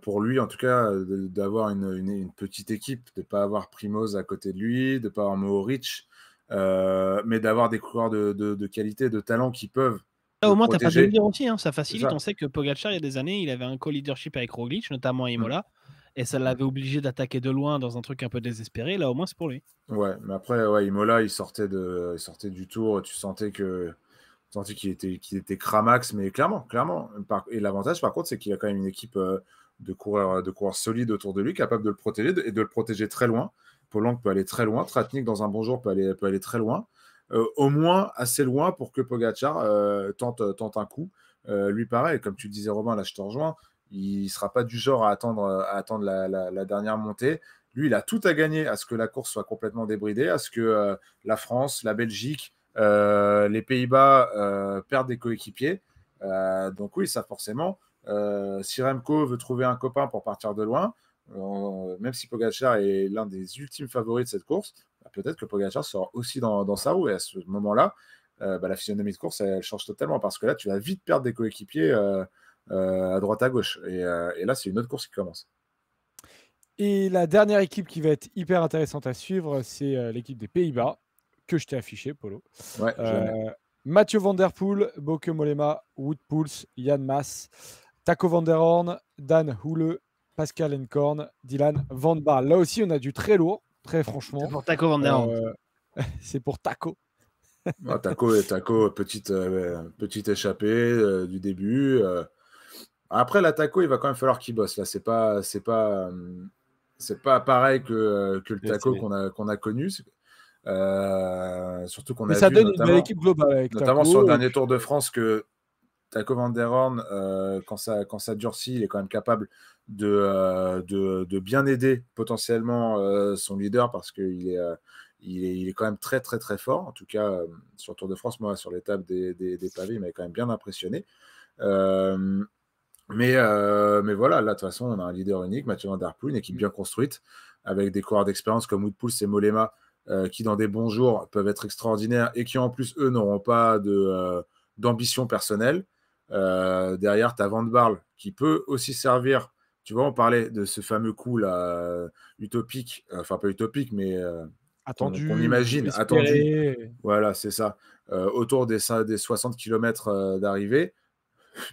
Pour lui, en tout cas, d'avoir une petite équipe, de ne pas avoir Primoz à côté de lui, de ne pas avoir Mohoric, mais d'avoir des coureurs de qualité, de talent qui peuvent. Là, au moins, tu n'as pas de leader aussi, hein, ça facilite. On sait que Pogačar, il y a des années, il avait un co-leadership avec Roglic, notamment à Imola, et ça l'avait obligé d'attaquer de loin dans un truc un peu désespéré. Là, au moins, c'est pour lui. Ouais, mais après, Imola, il sortait du Tour, tu sentais qu'il était cramax, mais clairement. Et l'avantage, par contre, c'est qu'il a quand même une équipe de coureurs solides autour de lui, capable de le protéger et de le protéger très loin. Polang peut aller très loin, Tratnik dans un bon jour peut aller très loin, au moins assez loin pour que Pogačar tente un coup. Lui, pareil, comme tu disais, Robin, là je te rejoins, il ne sera pas du genre à attendre la dernière montée. Lui, il a tout à gagner à ce que la course soit complètement débridée, à ce que la France, la Belgique, les Pays-Bas perdent des coéquipiers. Donc oui, ça forcément. Si Remco veut trouver un copain pour partir de loin, même si Pogačar est l'un des ultimes favoris de cette course, peut-être que Pogačar sera aussi dans sa roue. Et à ce moment-là, la physionomie de course, elle change totalement parce que là, tu vas vite perdre des coéquipiers à droite à gauche. Et là, c'est une autre course qui commence. Et la dernière équipe qui va être hyper intéressante à suivre, c'est l'équipe des Pays-Bas, que je t'ai affiché, Polo. Ouais, Mathieu Van Der Poel, Bauke Mollema, Wout Poels, Jan Mas, Taco Van Der Horn, Dan Houle, Pascal Enkorn, Dylan Van Baarle. Là aussi, on a du très lourd, très franchement. C'est pour Taco Van Der Horn. C'est pour Taco. Taco, petite échappée du début. Après, la Taco, il va quand même falloir qu'il bosse. Là, c'est pas pareil que le Taco qu'on a connu. Surtout qu'on Mais a ça vu donne une belle notamment, équipe globale avec notamment sur le Taco. dernier Tour de France que Taco Van Der Horn, quand ça durcit, il est quand même capable de bien aider potentiellement son leader parce qu'il est, il est quand même très très très fort. En tout cas, sur le Tour de France, moi, sur l'étape des pavés, il m'avait quand même bien impressionné. Mais voilà, là, de toute façon, on a un leader unique, Mathieu Van Der Poel, une équipe bien construite, avec des coureurs d'expérience comme Wout Poels et Mollema, qui, dans des bons jours, peuvent être extraordinaires et qui, en plus, eux, n'auront pas d'ambition personnelle. Derrière, tu as Van Barle, qui peut aussi servir. Tu vois, on parlait de ce fameux coup là, utopique, enfin pas utopique, mais qu'on Attendu ou imagine, attendu. espéré. Voilà, c'est ça. Autour des 60 km d'arrivée.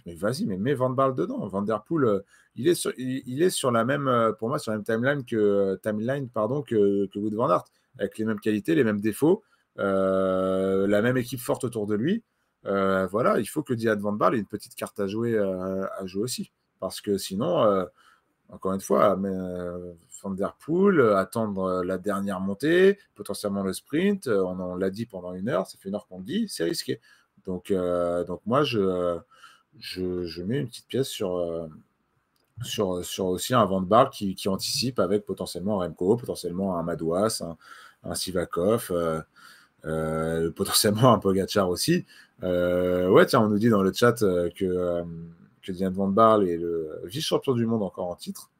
Mais vas-y, mais mets Van Barle dedans. Van Der Poel, il est sur la même, pour moi, sur la même timeline pardon, que Wout van Aert, avec les mêmes qualités, les mêmes défauts, la même équipe forte autour de lui. Voilà, il faut que Dylan Van Barle ait une petite carte à jouer aussi. Parce que sinon, encore une fois, Van Der Poel, attendre la dernière montée, potentiellement le sprint, on l'a dit pendant 1 heure, ça fait 1 heure qu'on le dit, c'est risqué. Donc moi, je mets une petite pièce sur aussi un Van Barle qui anticipe avec potentiellement un Remco, potentiellement un Madouas, un Sivakov, potentiellement un Pogacar aussi. Ouais, tiens, on nous dit dans le chat que Dylan Van Barle est le vice-champion du monde encore en titre.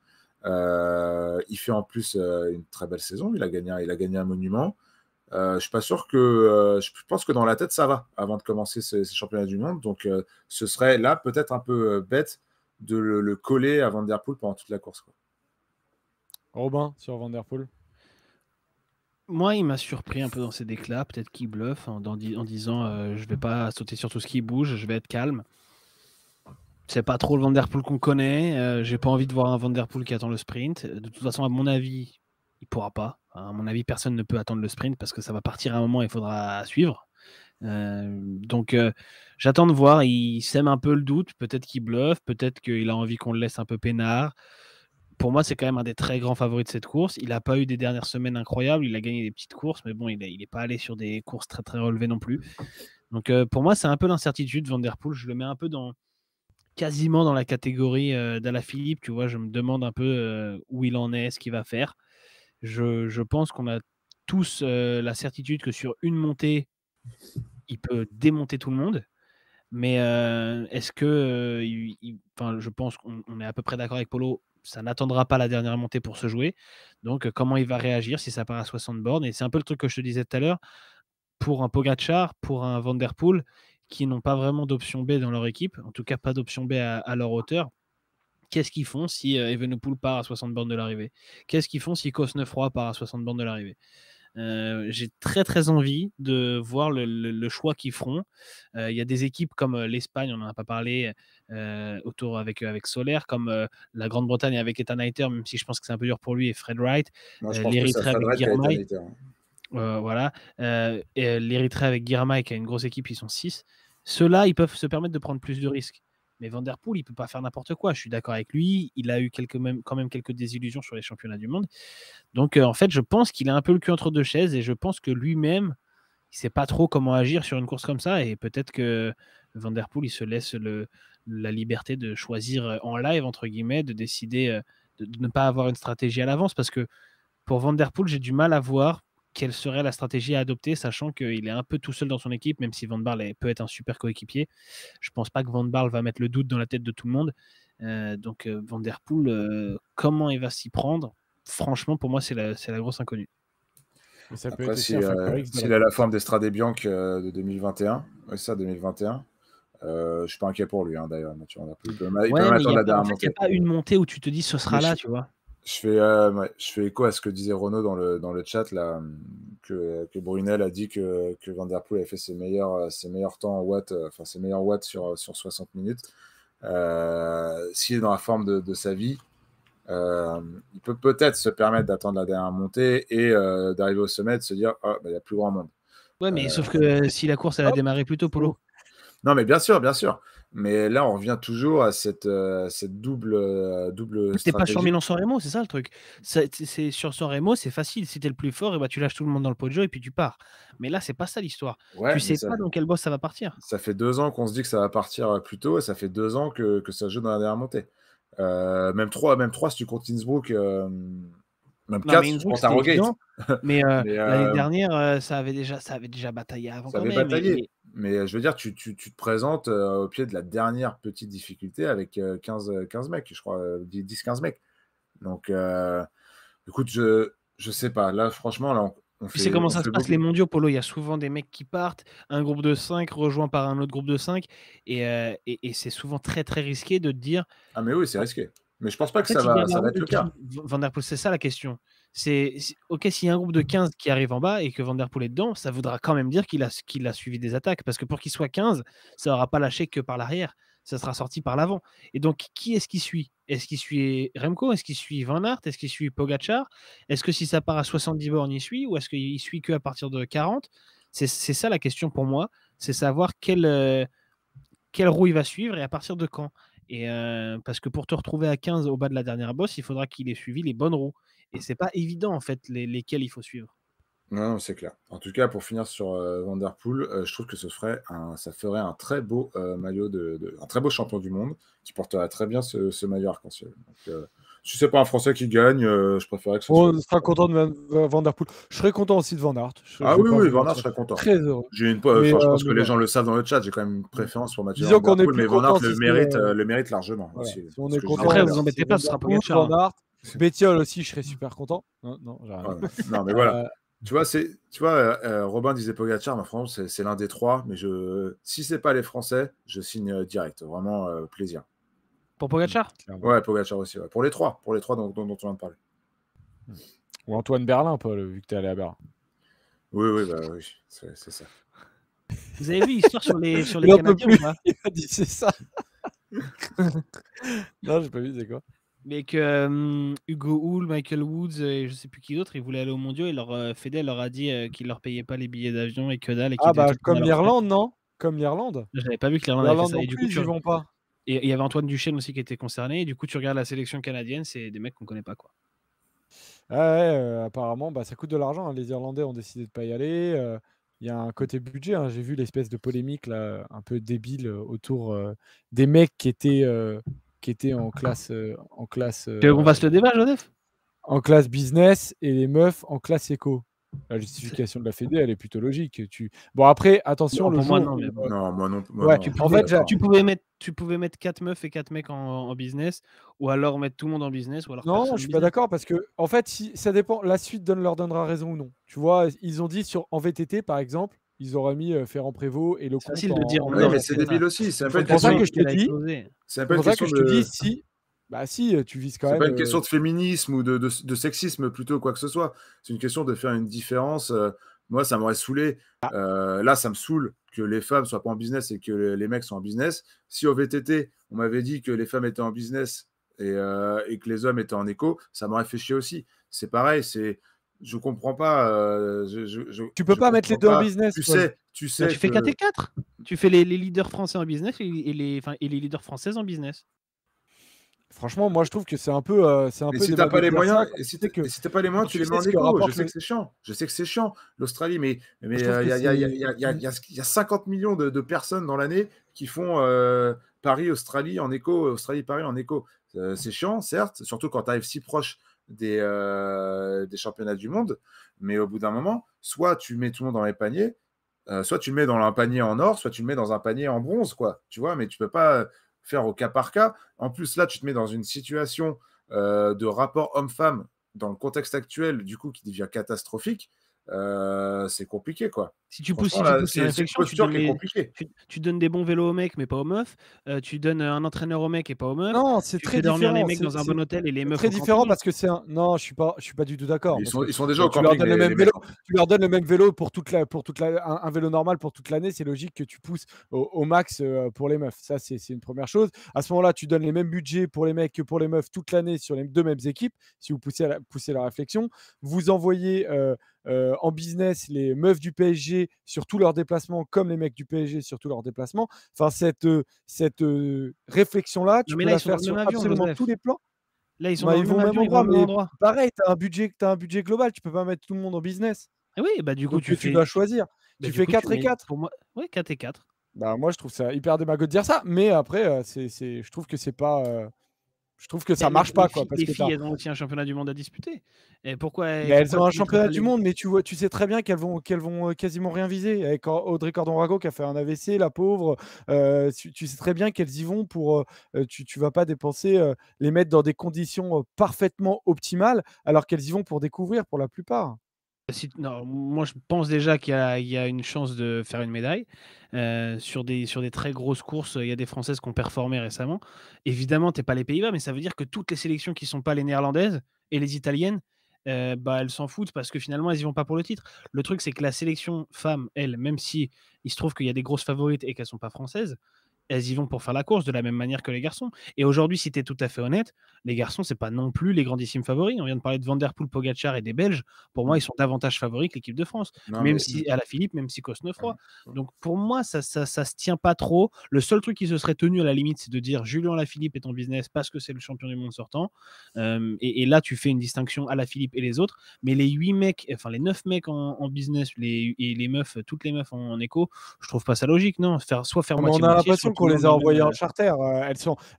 Il fait en plus une très belle saison. Il a gagné un monument. Je suis pas sûr que. Je pense que dans la tête, ça va avant de commencer ces championnats du monde. Donc, ce serait là peut-être un peu bête de le coller à Van Der Poel pendant toute la course, quoi. Robin sur Van Der Poel. Moi, il m'a surpris un peu dans ses déclats. Peut-être qu'il bluffe en disant je vais pas sauter sur tout ce qui bouge, je vais être calme. C'est pas trop le Van Der Poel qu'on connaît. J'ai pas envie de voir un Van Der Poel qui attend le sprint. De toute façon, à mon avis, il pourra pas. À mon avis, personne ne peut attendre le sprint parce que ça va partir à un moment et il faudra suivre. Donc, j'attends de voir. Il sème un peu le doute. Peut-être qu'il bluffe. Peut-être qu'il a envie qu'on le laisse un peu peinard. Pour moi, c'est quand même un des très grands favoris de cette course. Il n'a pas eu des dernières semaines incroyables. Il a gagné des petites courses, mais bon, il n'est pas allé sur des courses très très relevées non plus. Donc, pour moi, c'est un peu l'incertitude. Van Der Poel, je le mets un peu quasiment dans la catégorie d'Alaphilippe. Tu vois, je me demande un peu où il en est, ce qu'il va faire. Je pense qu'on a tous la certitude que sur une montée, il peut démonter tout le monde. Mais est-ce que, je pense qu'on est à peu près d'accord avec Polo, ça n'attendra pas la dernière montée pour se jouer. Donc, comment il va réagir si ça part à 60 bornes? Et c'est un peu le truc que je te disais tout à l'heure. Pour un Pogacar, pour un Van Der Poel, qui n'ont pas vraiment d'option B dans leur équipe, en tout cas pas d'option B à leur hauteur, qu'est-ce qu'ils font si Evenepoel part à 60 bornes de l'arrivée? Qu'est-ce qu'ils font si Cosnefroy part à 60 bornes de l'arrivée? J'ai très très envie de voir le choix qu'ils feront. Il y a des équipes comme l'Espagne, on n'en a pas parlé, autour avec Soler, comme la Grande-Bretagne avec Ethan Hayter, même si je pense que c'est un peu dur pour lui, et Fred Wright. Moi, je pense que ça L'Érythrée avec Fred Wright Girmay. qui a été Voilà. Et l'Érythrée avec Girmay, qui a une grosse équipe, ils sont 6. Ceux-là, ils peuvent se permettre de prendre plus de risques. Mais Van Der Poel, il ne peut pas faire n'importe quoi. Je suis d'accord avec lui. Il a eu quand même quelques désillusions sur les championnats du monde. Donc, en fait, je pense qu'il a un peu le cul entre deux chaises et je pense que lui-même, il ne sait pas trop comment agir sur une course comme ça. Et peut-être que Van Der Poel, il se laisse la liberté de choisir en live, entre guillemets, de décider de ne pas avoir une stratégie à l'avance. Parce que pour Van Der Poel, j'ai du mal à voir quelle serait la stratégie à adopter, sachant qu'il est un peu tout seul dans son équipe, même si Van Barle peut être un super coéquipier. Je ne pense pas que Van Barle va mettre le doute dans la tête de tout le monde. Donc, Van Der Poel, comment il va s'y prendre? Franchement, pour moi, c'est la grosse inconnue. Mais ça peut Après, être aussi un facteur X. s'il a la forme d'Estrade Bianche de 2021, ouais, ça, 2021, je suis pas inquiet pour lui, hein, d'ailleurs. Il peut Ouais, même mais il attendre la dernière n'y a montée. pas une montée où tu te dis ce sera là, tu vois. Je fais écho à ce que disait Renaud dans le chat, là, que Brunel a dit que Van Der Poel avait fait ses meilleurs temps en watts, enfin ses meilleurs watts sur 60 minutes. S'il est dans la forme de sa vie, il peut peut-être se permettre d'attendre la dernière montée et d'arriver au sommet, de se dire il y a plus grand monde. Ouais, mais sauf que si la course elle a démarré plus tôt, Polo. Non, mais bien sûr, bien sûr. Mais là, on revient toujours à cette double T'es pas sur stratégie. Milan-San Remo, c'est ça le truc. C'est sur San Remo, c'est facile. Si t'es le plus fort, et bah, tu lâches tout le monde dans le pot de jeu et puis tu pars. Mais là, c'est pas ça l'histoire. Ouais, Tu mais sais pas dans quel boss ça va partir. ça fait 2 ans qu'on se dit que ça va partir plus tôt et ça fait 2 ans que ça joue dans la dernière montée. Même trois si tu comptes Innsbruck, même Non, 4 mais si tu Innsbruck, comptes c'était Harrogate. évident. Mais Mais l'année dernière, ça avait déjà bataillé avant ça quand avait même. bataillé. Mais je veux dire, tu te présentes au pied de la dernière petite difficulté avec 15 mecs, je crois, 10-15 mecs. Donc, écoute, je sais pas. Là, franchement, là, on Tu sais fait, comment on ça se fait passe les beaucoup. mondiaux, Polo? Il y a souvent des mecs qui partent, un groupe de 5 rejoint par un autre groupe de 5, et c'est souvent très très risqué de te dire. Ah, mais oui, c'est risqué. Mais je pense pas En que fait, ça il va, garde la ça va route être de le qui? cas. Van der Poel, c'est ça la question. OK, s'il y a un groupe de 15 qui arrive en bas et que Van der Poel est dedans, ça voudra quand même dire qu'il a suivi des attaques. Parce que pour qu'il soit 15, ça n'aura pas lâché que par l'arrière. Ça sera sorti par l'avant. Et donc, qui est-ce qui suit? Est-ce qu'il suit Remco? Est-ce qu'il suit Van Aert? Est-ce qu'il suit Pogacar? Est-ce que si ça part à 70 bornes, il suit? Ou est-ce qu'il suit que à partir de 40? C'est ça la question pour moi. C'est savoir quelle roue il va suivre et à partir de quand. Et parce que pour te retrouver à 15 au bas de la dernière bosse, il faudra qu'il ait suivi les bonnes roues. Et c'est pas évident en fait lesquelles il faut suivre. Non, non, c'est clair. En tout cas, pour finir sur Van der Poel, je trouve que ça ferait un très beau maillot un très beau champion du monde qui porterait très bien ce maillot arc-en-ciel. Donc, si c'est pas un Français qui gagne, je préférerais que ce soit. On sera content de Van der Poel. Je serais content aussi de Van Aert. Je Ah vais oui, pas oui, vous Van Aert, je mentir. serais content. Très heureux. Enfin, je pense que Mais les voilà. gens le savent dans le chat, j'ai quand même une préférence pour Mathieu Disons Van der qu'on est Poel, plus mais Van Aert content si c'est, le mérite largement voilà. aussi. Si on Ce est que je disais content, Après, tout à vous l'heure. embêtez c'est pas, Van ce sera der Poel, Pogacar. Van Aert. Bettiol aussi, je serais super content. Non, j'ai rien dit. Voilà. Non, mais voilà. Euh, Tu vois, Robin disait Pogacar, ma France, c'est l'un des trois, mais si c'est pas les Français, je signe direct. Vraiment plaisir. Pour Pogacar? clairement. Ouais, Pogacar aussi. Ouais. Pour les trois dont on vient de parler. Ou Antoine Berlin, Paul, vu que tu es allé à Berlin. Oui, bah oui, c'est ça. Vous avez vu l'histoire sur les Il en peut Canadiens plus. ou pas? Il a dit c'est ça. Non, j'ai pas vu, c'est quoi. Mais que Hugo Hull, Michael Woods et je sais plus qui d'autre, ils voulaient aller au mondiaux et leur Fedel leur a dit qu'il leur payait pas les billets d'avion et que dalle et qu'ils Ah étaient bah tout comme à leur frais. l'Irlande, non? Comme l'Irlande. J'avais pas vu que l'Irlande avait fait L'Irlande ça. non Et du coup, plus, ils y vont pas. Et il y avait Antoine Duchesne aussi qui était concerné. Et du coup, tu regardes la sélection canadienne, c'est des mecs qu'on connaît pas, quoi. Ah ouais, apparemment, bah, ça coûte de l'argent, hein. Les Irlandais ont décidé de pas y aller. Il y a un côté budget, hein. J'ai vu l'espèce de polémique là, un peu débile autour des mecs qui étaient en classe, On va se le débat, Joseph? en classe business et les meufs en classe éco. La justification de la Fédé, elle est plutôt logique. Bon après, attention, Non, le pour moi, jour non. où, Mais bon. Non, moi non. ouais, non. en fait, Tu pouvais mettre 4 meufs et 4 mecs en business, ou alors mettre tout le monde en business, ou alors non, personne je suis en pas business. d'accord parce que en fait, ça dépend. La suite leur donnera raison ou non. Tu vois, ils ont dit en VTT par exemple, ils auraient mis Ferrand-Prévôt et C'est Lecomte facile de dire on Oui, aurait mais fait c'est ça. débile aussi. C'est Une un peu fois une que la pour ça que question. je te politique, elle a dis. explosé. C'est un peu C'est une pour ça que question je te dis de. si. Bah si, tu vises quand C'est même. pas une question de féminisme ou de sexisme plutôt quoi que ce soit. C'est une question de faire une différence. Moi, ça m'aurait saoulé. Là, ça me saoule que les femmes soient pas en business et que les mecs soient en business. Si au VTT, on m'avait dit que les femmes étaient en business et que les hommes étaient en éco, ça m'aurait fait chier aussi. C'est pareil. Je comprends pas. Tu peux je pas mettre les comprends deux en pas. business, Tu Paul. sais, tu Bah, sais tu fais que. 4 et 4. Tu fais les leaders français en business et les leaders françaises en business. Franchement, moi je trouve que c'est un peu Et si t'as démagogue pas les de dire ça moyens, quand et si tu sais que t'as pas les moyens, quand tu tu les mets sais en ce que éco. Je rapporte sais que c'est chiant. Je sais que c'est chiant, l'Australie, mais je trouve il que y c'est. a 50 millions de personnes dans l'année qui font Paris-Australie en éco, Australie-Paris en éco. C'est chiant, certes, surtout quand tu arrives si proche des championnats du monde, mais au bout d'un moment, soit tu mets tout le monde dans les paniers, soit tu le mets dans un panier en or, soit tu le mets dans un panier en bronze, quoi. Tu vois, mais tu peux pas faire au cas par cas. En plus, là, tu te mets dans une situation de rapport homme-femme dans le contexte actuel, du coup, qui devient catastrophique. C'est compliqué, quoi. Si tu Franchement, pousses là, la c'est une réflexion, posture qui est compliquée. tu donnes des bons vélos aux mecs, mais pas aux meufs. Tu donnes un entraîneur aux mecs et pas aux meufs. Non, c'est Tu très fais dormir les différent. mecs dans un bon hôtel et les C'est meufs très au différent camping. parce que c'est un. Non, je suis pas du tout d'accord. Parce que Ils sont déjà au tu leur camping, donnes le même les vélo. mecs. Tu leur donnes le même vélo pour un vélo normal pour toute l'année. C'est logique que tu pousses au max pour les meufs. Ça, c'est une première chose. À ce moment-là, tu donnes les mêmes budgets pour les mecs que pour les meufs toute l'année sur les deux mêmes équipes. Si vous poussez la réflexion, vous envoyez en business les meufs du PSG sur tous leurs déplacements, comme les mecs du PSG sur tous leurs déplacements. Enfin, cette réflexion-là, tu Non, mais peux là, ils la sont dans faire le sur même avion, absolument tous Joseph. les plans. Là, ils sont Bah, dans ils le vont même au même avion, ils vont endroit, au même mais endroit. pareil, tu as un budget global, tu peux pas mettre tout le monde en business. Et oui, bah, du coup, Donc tu tu fais dois choisir. bah, Tu du fais coup, tu 4 et mets 4. pour moi, ouais, 4 et 4. Bah, moi, je trouve ça hyper démago de dire ça, mais après, je trouve que c'est pas, je trouve que ça Mais les marche pas, quoi, filles parce les que filles, elles ont aussi un championnat du monde à disputer. Et pourquoi mais elles ont un tu mettrais championnat pas du les monde, mais tu sais très bien qu'elles vont quasiment rien viser. Avec Audrey Cordon-Rago qui a fait un AVC, la pauvre, tu sais très bien qu'elles y vont pour, tu vas pas dépenser, les mettre dans des conditions, parfaitement optimales, alors qu'elles y vont pour découvrir pour la plupart. Si non, moi je pense déjà qu'il y a une chance de faire une médaille. Sur des très grosses courses, il y a des Françaises qui ont performé récemment. Évidemment, tu es pas les Pays-Bas, mais ça veut dire que toutes les sélections qui sont pas les néerlandaises et les italiennes, bah, elles s'en foutent parce que finalement, elles y vont pas pour le titre. Le truc, c'est que la sélection femme, elle, même si il se trouve qu'il y a des grosses favorites et qu'elles sont pas françaises, elles y vont pour faire la course de la même manière que les garçons. Et aujourd'hui, si tu es tout à fait honnête, les garçons, c'est pas non plus les grandissimes favoris. On vient de parler de Van der Poel, Pogacar et des Belges. Pour moi, ils sont davantage favoris que l'équipe de France. Non, Même mais si Alaphilippe, même si Cosnefroy. Donc pour moi, ça se tient pas trop. Le seul truc qui se serait tenu à la limite, c'est de dire Julien Alaphilippe est en business parce que c'est le champion du monde sortant. Et là, tu fais une distinction Alaphilippe et les autres. Mais les 8 mecs, enfin les 9 mecs en business et les meufs, toutes les meufs en éco, je trouve pas ça logique, non. Soit faire Ah, mais on a moitié-moitié, soit l'impression tout qu'on le monde les a dans le envoyées même. en charter.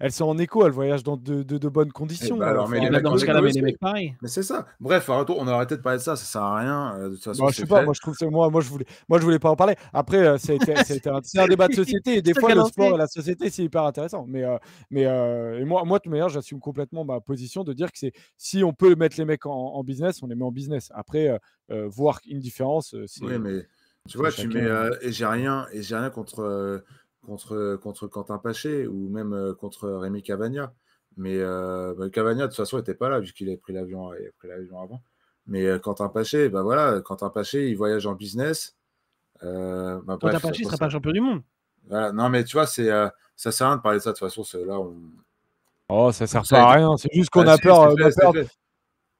Elles sont en éco, elles voyagent dans de bonnes eh conditions. ben alors, mais Et les bah mecs dans en ce cas-là, éco mais les aussi. mecs pareil. Mais c'est ça. Bref, on a arrêté de parler de ça, ça sert à rien. De toute façon, Bah, je c'est sais pas, fait. moi je trouve que moi je voulais pas en parler. Après, c'est un débat de société et des C'est toi fois qui as le sport lancé. et la société c'est hyper intéressant. Et moi de toute manière j'assume complètement ma position de dire que si on peut mettre les mecs en business, on les met en business. Après, voir une différence, Oui, c'est mais tu c'est vois, tu mets chacun. et j'ai rien contre Quentin Paché ou même contre Rémi Cavagna. Mais bah, Cavagna, de toute façon, n'était pas là vu qu'il avait pris l'avion avant. Mais Quentin Paché, bah voilà, Quentin Paché, il voyage en business. Bah, Quand t'as bref, pas de chi, il toute sera façon, pas champion du monde. voilà. Non, mais tu vois, ça sert à rien de parler de ça. De toute façon, là, Oh, ça sert ça a pas à été. rien, c'est juste qu'on Bah, a si, peur, c'est on a fait, c'est peur. fait.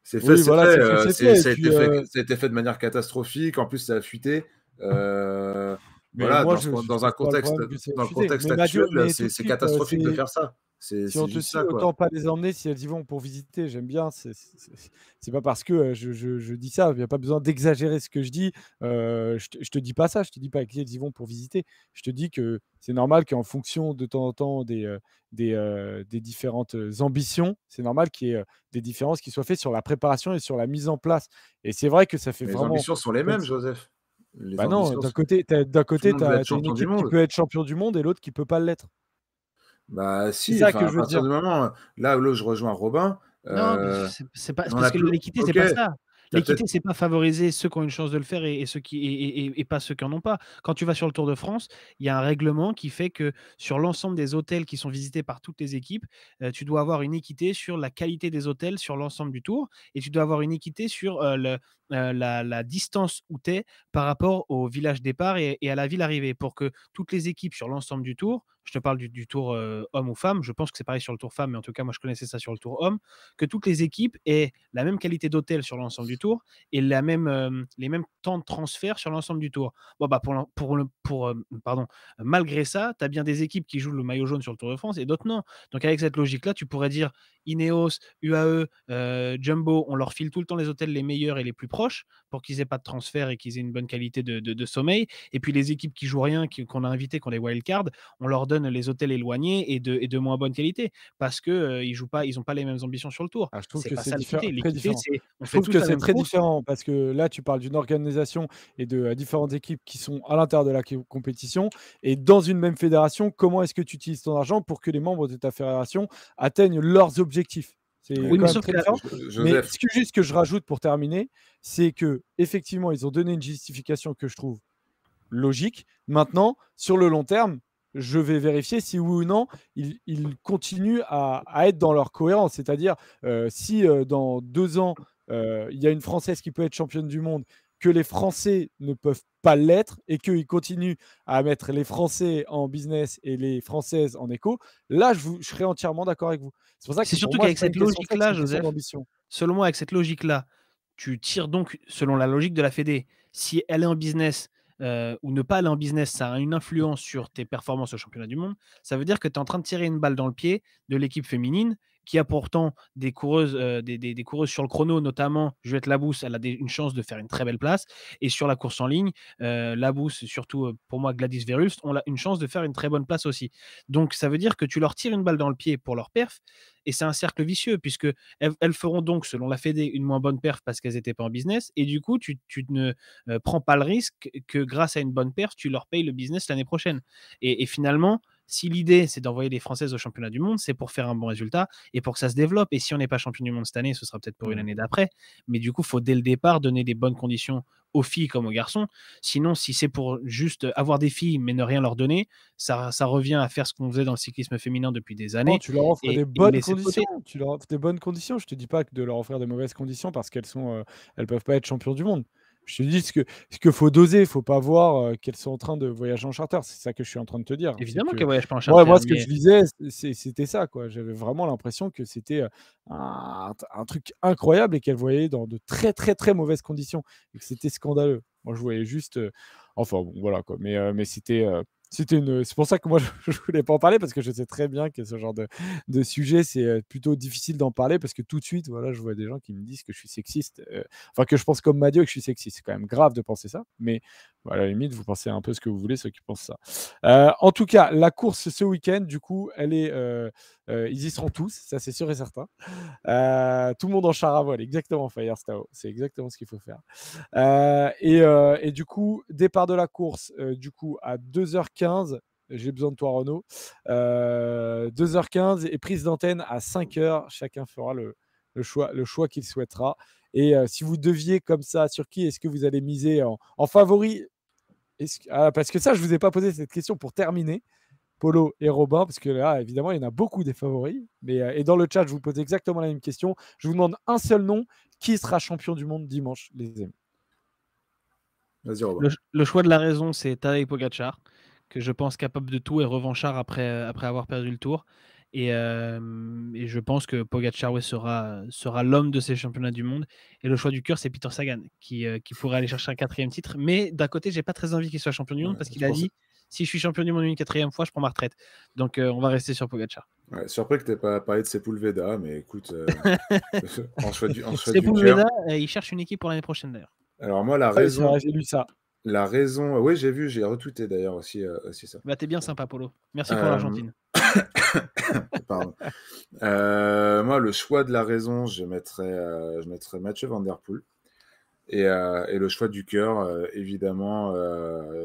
C'est fait, Oui, c'est voilà, fait. c'est fait, c'est fait. Et Ça a puis, été fait, ça a été fait de manière catastrophique. En plus, ça a fuité. Euh, mais voilà, moi dans, je dans un trouve pas le contexte, problème que c'est dans le fuité. contexte Mais Mathieu, actuel, mais tout c'est de c'est suite, catastrophique de faire ça. C'est si on c'est te juste suit, ça, quoi. autant pas les emmener si elles y vont pour visiter. J'aime bien. C'est pas parce que je dis ça. Il n'y a pas besoin d'exagérer ce que je dis. Je te dis pas ça. Je te dis pas qu'elles y vont pour visiter. Je te dis que c'est normal qu'en fonction de temps en temps des différentes ambitions, c'est normal qu'il y ait des différences qui soient faites sur la préparation et sur la mise en place. Et c'est vrai que ça fait Mais les vraiment. ambitions sont les mêmes, Joseph. Les Bah non, ambitions, d'un côté, tout le monde veut t'as être as une champion du équipe qui monde. peut être champion du monde et l'autre qui peut pas l'être. Bah C'est si, ça enfin, que à je veux partir dire. du moment, là où je rejoins Robin, Non, mais c'est pas c'est on a parce que plus. l'équité, c'est Ok, pas ça. t'as peut-être. L'équité, c'est pas favoriser ceux qui ont une chance de le faire et ceux qui et pas ceux qui en ont pas. Quand tu vas sur le Tour de France, il y a un règlement qui fait que sur l'ensemble des hôtels qui sont visités par toutes les équipes, tu dois avoir une équité sur la qualité des hôtels sur l'ensemble du tour et tu dois avoir une équité sur, la distance où tu es par rapport au village départ et à la ville arrivée pour que toutes les équipes sur l'ensemble du tour, je te parle du tour, homme ou femme, je pense que c'est pareil sur le tour femme, mais en tout cas, moi, je connaissais ça sur le tour homme, que toutes les équipes aient la même qualité d'hôtel sur l'ensemble du tour et les mêmes temps de transfert sur l'ensemble du tour. Bon, bah, pardon, malgré ça, tu as bien des équipes qui jouent le maillot jaune sur le Tour de France et d'autres non. Donc, avec cette logique-là, tu pourrais dire Ineos, UAE, Jumbo, on leur file tout le temps les hôtels les meilleurs et les plus proches pour qu'ils aient pas de transfert et qu'ils aient une bonne qualité de sommeil. Et puis, les équipes qui jouent rien, qu'on a invitées, qui ont des wildcards, on leur donne les hôtels éloignés et de moins bonne qualité parce que ils ont pas les mêmes ambitions sur le tour. Ah, je trouve C'est que pas c'est ça l'équité. très L'équité, différent. c'est on Je fait trouve tous que la c'est même très course. différent parce que là, tu parles d'une organisation et de différentes équipes qui sont à l'intérieur de la compétition. Et dans une même fédération, comment est-ce que tu utilises ton argent pour que les membres de ta fédération atteignent leurs objectifs? C'est Mais, Oui, mais quand même sauf très que différent. Mais Joseph, juste que je rajoute pour terminer, c'est que effectivement, ils ont donné une justification que je trouve logique. Maintenant, sur le long terme, je vais vérifier si oui ou non ils continuent à être dans leur cohérence. C'est-à-dire, si dans 2 ans, il y a une Française qui peut être championne du monde, que les Français ne peuvent pas l'être et qu'ils continuent à mettre les Français en business et les Françaises en éco, là, je serais entièrement d'accord avec vous. C'est pour ça c'est que pour surtout moi, ce qu'avec n'est pas une cette question de sexe, c'est logique-là, une question Joseph, d'ambition. selon moi, avec cette logique-là, tu tires donc selon la logique de la Fédé. Si elle est en business ou ne pas aller en business, ça a une influence sur tes performances au championnat du monde. Ça veut dire que tu es en train de tirer une balle dans le pied de l'équipe féminine qui a pourtant des coureuses, des coureuses sur le chrono, notamment Juliette Labousse, elle a une chance de faire une très belle place. Et sur la course en ligne, Labousse, surtout pour moi Gladys Verhulst, ont une chance de faire une très bonne place aussi. Donc ça veut dire que tu leur tires une balle dans le pied pour leur perf, et c'est un cercle vicieux, puisque elles feront donc, selon la Fédé, une moins bonne perf parce qu'elles n'étaient pas en business, et du coup, tu ne prends pas le risque que grâce à une bonne perf, tu leur payes le business l'année prochaine. Et finalement, si l'idée, c'est d'envoyer les Françaises au championnat du monde, c'est pour faire un bon résultat et pour que ça se développe. Et si on n'est pas champion du monde cette année, ce sera peut-être pour une année d'après. Mais du coup, il faut dès le départ donner des bonnes conditions aux filles comme aux garçons. Sinon, si c'est pour juste avoir des filles mais ne rien leur donner, ça revient à faire ce qu'on faisait dans le cyclisme féminin depuis des années. Non, tu leur offres des et bonnes laisser de côté. conditions. Tu leur offres des bonnes conditions. Je te dis pas de leur offrir des mauvaises conditions parce qu'elles elles peuvent pas être champions du monde. Je te dis ce que faut doser. Il faut pas voir qu'elles sont en train de voyager en charter. C'est ça que je suis en train de te dire. Évidemment C'est que qu'elles ne voyagent pas en charter. moi, ce que je lisais, c'était ça, quoi. J'avais vraiment l'impression que c'était un truc incroyable et qu'elles voyaient dans de très très très mauvaises conditions et que c'était scandaleux. Moi, je voyais juste. Enfin, bon, voilà quoi. Mais c'est pour ça que moi, je voulais pas en parler parce que je sais très bien que ce genre de sujet, c'est plutôt difficile d'en parler parce que tout de suite, voilà, je vois des gens qui me disent que je suis sexiste. Enfin, que je pense comme Madio et que je suis sexiste. C'est quand même grave de penser ça. Mais voilà, à la limite, vous pensez un peu ce que vous voulez, ceux qui pensent ça. En tout cas, la course ce week-end, du coup, ils y seront tous, ça c'est sûr et certain. Tout le monde en char à voile, exactement, Firestao. C'est exactement ce qu'il faut faire. Et du coup, départ de la course, du coup, à 2h15. J'ai besoin de toi, Renaud. 2h15 et prise d'antenne à 5h. Chacun fera le choix qu'il souhaitera. Et si vous deviez comme ça, sur qui est-ce que vous allez miser en favori? Parce que ça, je ne vous ai pas posé cette question pour terminer. Polo et Robin, parce que là, évidemment, il y en a beaucoup des favoris. Et dans le chat, je vous pose exactement la même question. Je vous demande un seul nom. Qui sera champion du monde dimanche, les amis? Vas-y, Robin. Le choix de la raison, c'est Tadej Pogacar, que je pense capable de tout et revanchard après avoir perdu le Tour. Et je pense que Pogacar sera l'homme de ces championnats du monde. Et le choix du cœur, c'est Peter Sagan, qui pourrait aller chercher un 4e titre. Mais d'un côté, j'ai pas très envie qu'il soit champion du monde parce qu'il a dit si je suis champion du monde une 4e fois, je prends ma retraite. Donc on va rester sur Pogacar. Ouais, surpris que tu n'aies pas parlé de Sepulveda, mais écoute, en choix du cœur. Sepulveda, il cherche une équipe pour l'année prochaine d'ailleurs. Alors moi, la raison. J'ai lu ça. La raison, oui, j'ai vu, j'ai retweeté d'ailleurs aussi ça. Bah, t'es bien sympa, Polo. Merci pour l'Argentine. Pardon. Moi, le choix de la raison, je mettrais Mathieu Van Der Poel. Et le choix du cœur, évidemment,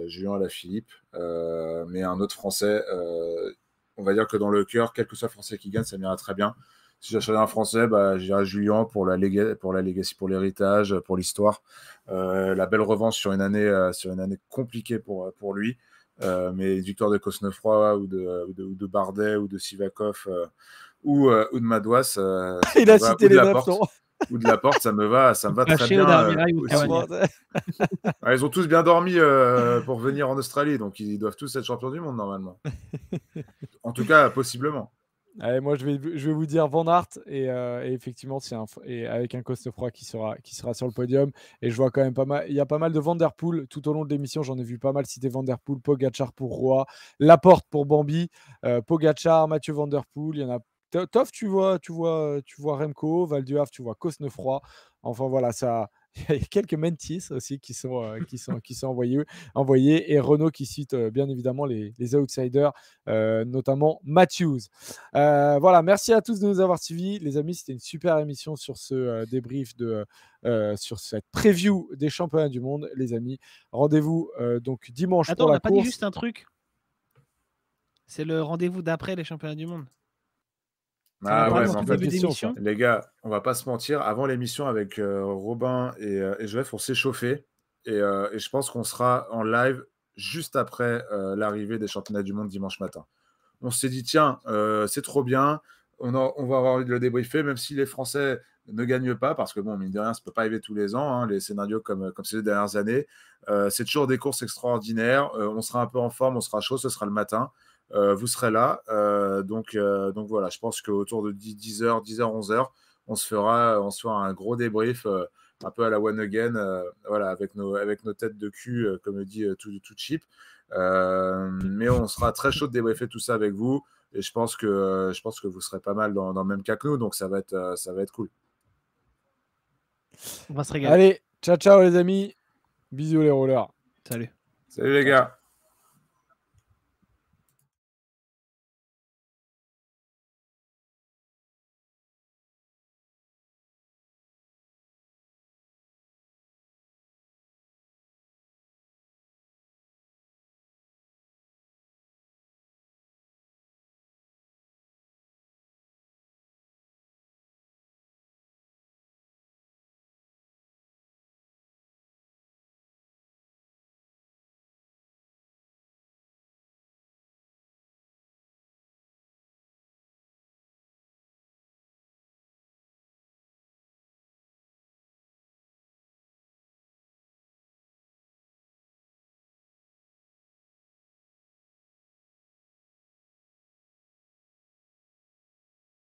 Julien Alaphilippe. Mais un autre Français, on va dire que dans le cœur, quel que soit Français qui gagne, ça m'ira très bien. Si j'achète un Français, je dirais Julien pour la legacy, pour l'héritage, pour l'histoire. La belle revanche sur une année compliquée pour lui. Mais victoire de Cosnefroy ou de Bardet ou de Sivakov ou de Madouas. Il a cité les 9 noms. Ou de la porte, ça me va très bien. Ils ont tous bien dormi pour venir en Australie, donc ils doivent tous être champions du monde normalement. En tout cas, possiblement. Allez, moi, je vais vous dire Van Aert et effectivement, et avec un Cosnefroy qui sera sur le podium. Et je vois quand même pas mal. Il y a pas mal de Van Der Poel tout au long de l'émission. J'en ai vu pas mal citer Van Der Poel, Pogacar pour Roy, Laporte pour Bambi, Pogacar, Mathieu Van Der Poel. Il y en a. Toff, tu vois Remco, Val du Havre, tu vois Cosnefroy. Enfin voilà, ça. Il y a quelques mentis aussi qui sont envoyés et Renault qui cite bien évidemment les outsiders, notamment Matthews. Voilà, merci à tous de nous avoir suivis. Les amis, c'était une super émission sur ce débrief sur cette preview des championnats du monde. Les amis, rendez-vous donc dimanche pour la course. Attends, on n'a pas dit juste un truc. C'est le rendez-vous d'après les championnats du monde. Ah ouais, en fait, les gars, on va pas se mentir. Avant l'émission avec Robin et Joël, on s'est chauffé et je pense qu'on sera en live juste après l'arrivée des championnats du monde dimanche matin. On s'est dit tiens, c'est trop bien. On va avoir envie de le débriefer, même si les Français ne gagnent pas, parce que bon, mine de rien, ça peut pas arriver tous les ans. Hein, les scénarios comme ces dernières années, c'est toujours des courses extraordinaires. On sera un peu en forme, on sera chaud, ce sera le matin. Vous serez là. Donc voilà, je pense qu'autour de 10h, 11h, on se fera un gros débrief un peu à la one again, voilà, avec nos têtes de cul, comme le dit tout cheap. Mais on sera très chaud de débriefer tout ça avec vous. Et je pense que vous serez pas mal dans le même cas que nous, donc ça va être cool. On va se régaler. Allez, ciao les amis. Bisous les rollers. Salut. Salut les gars.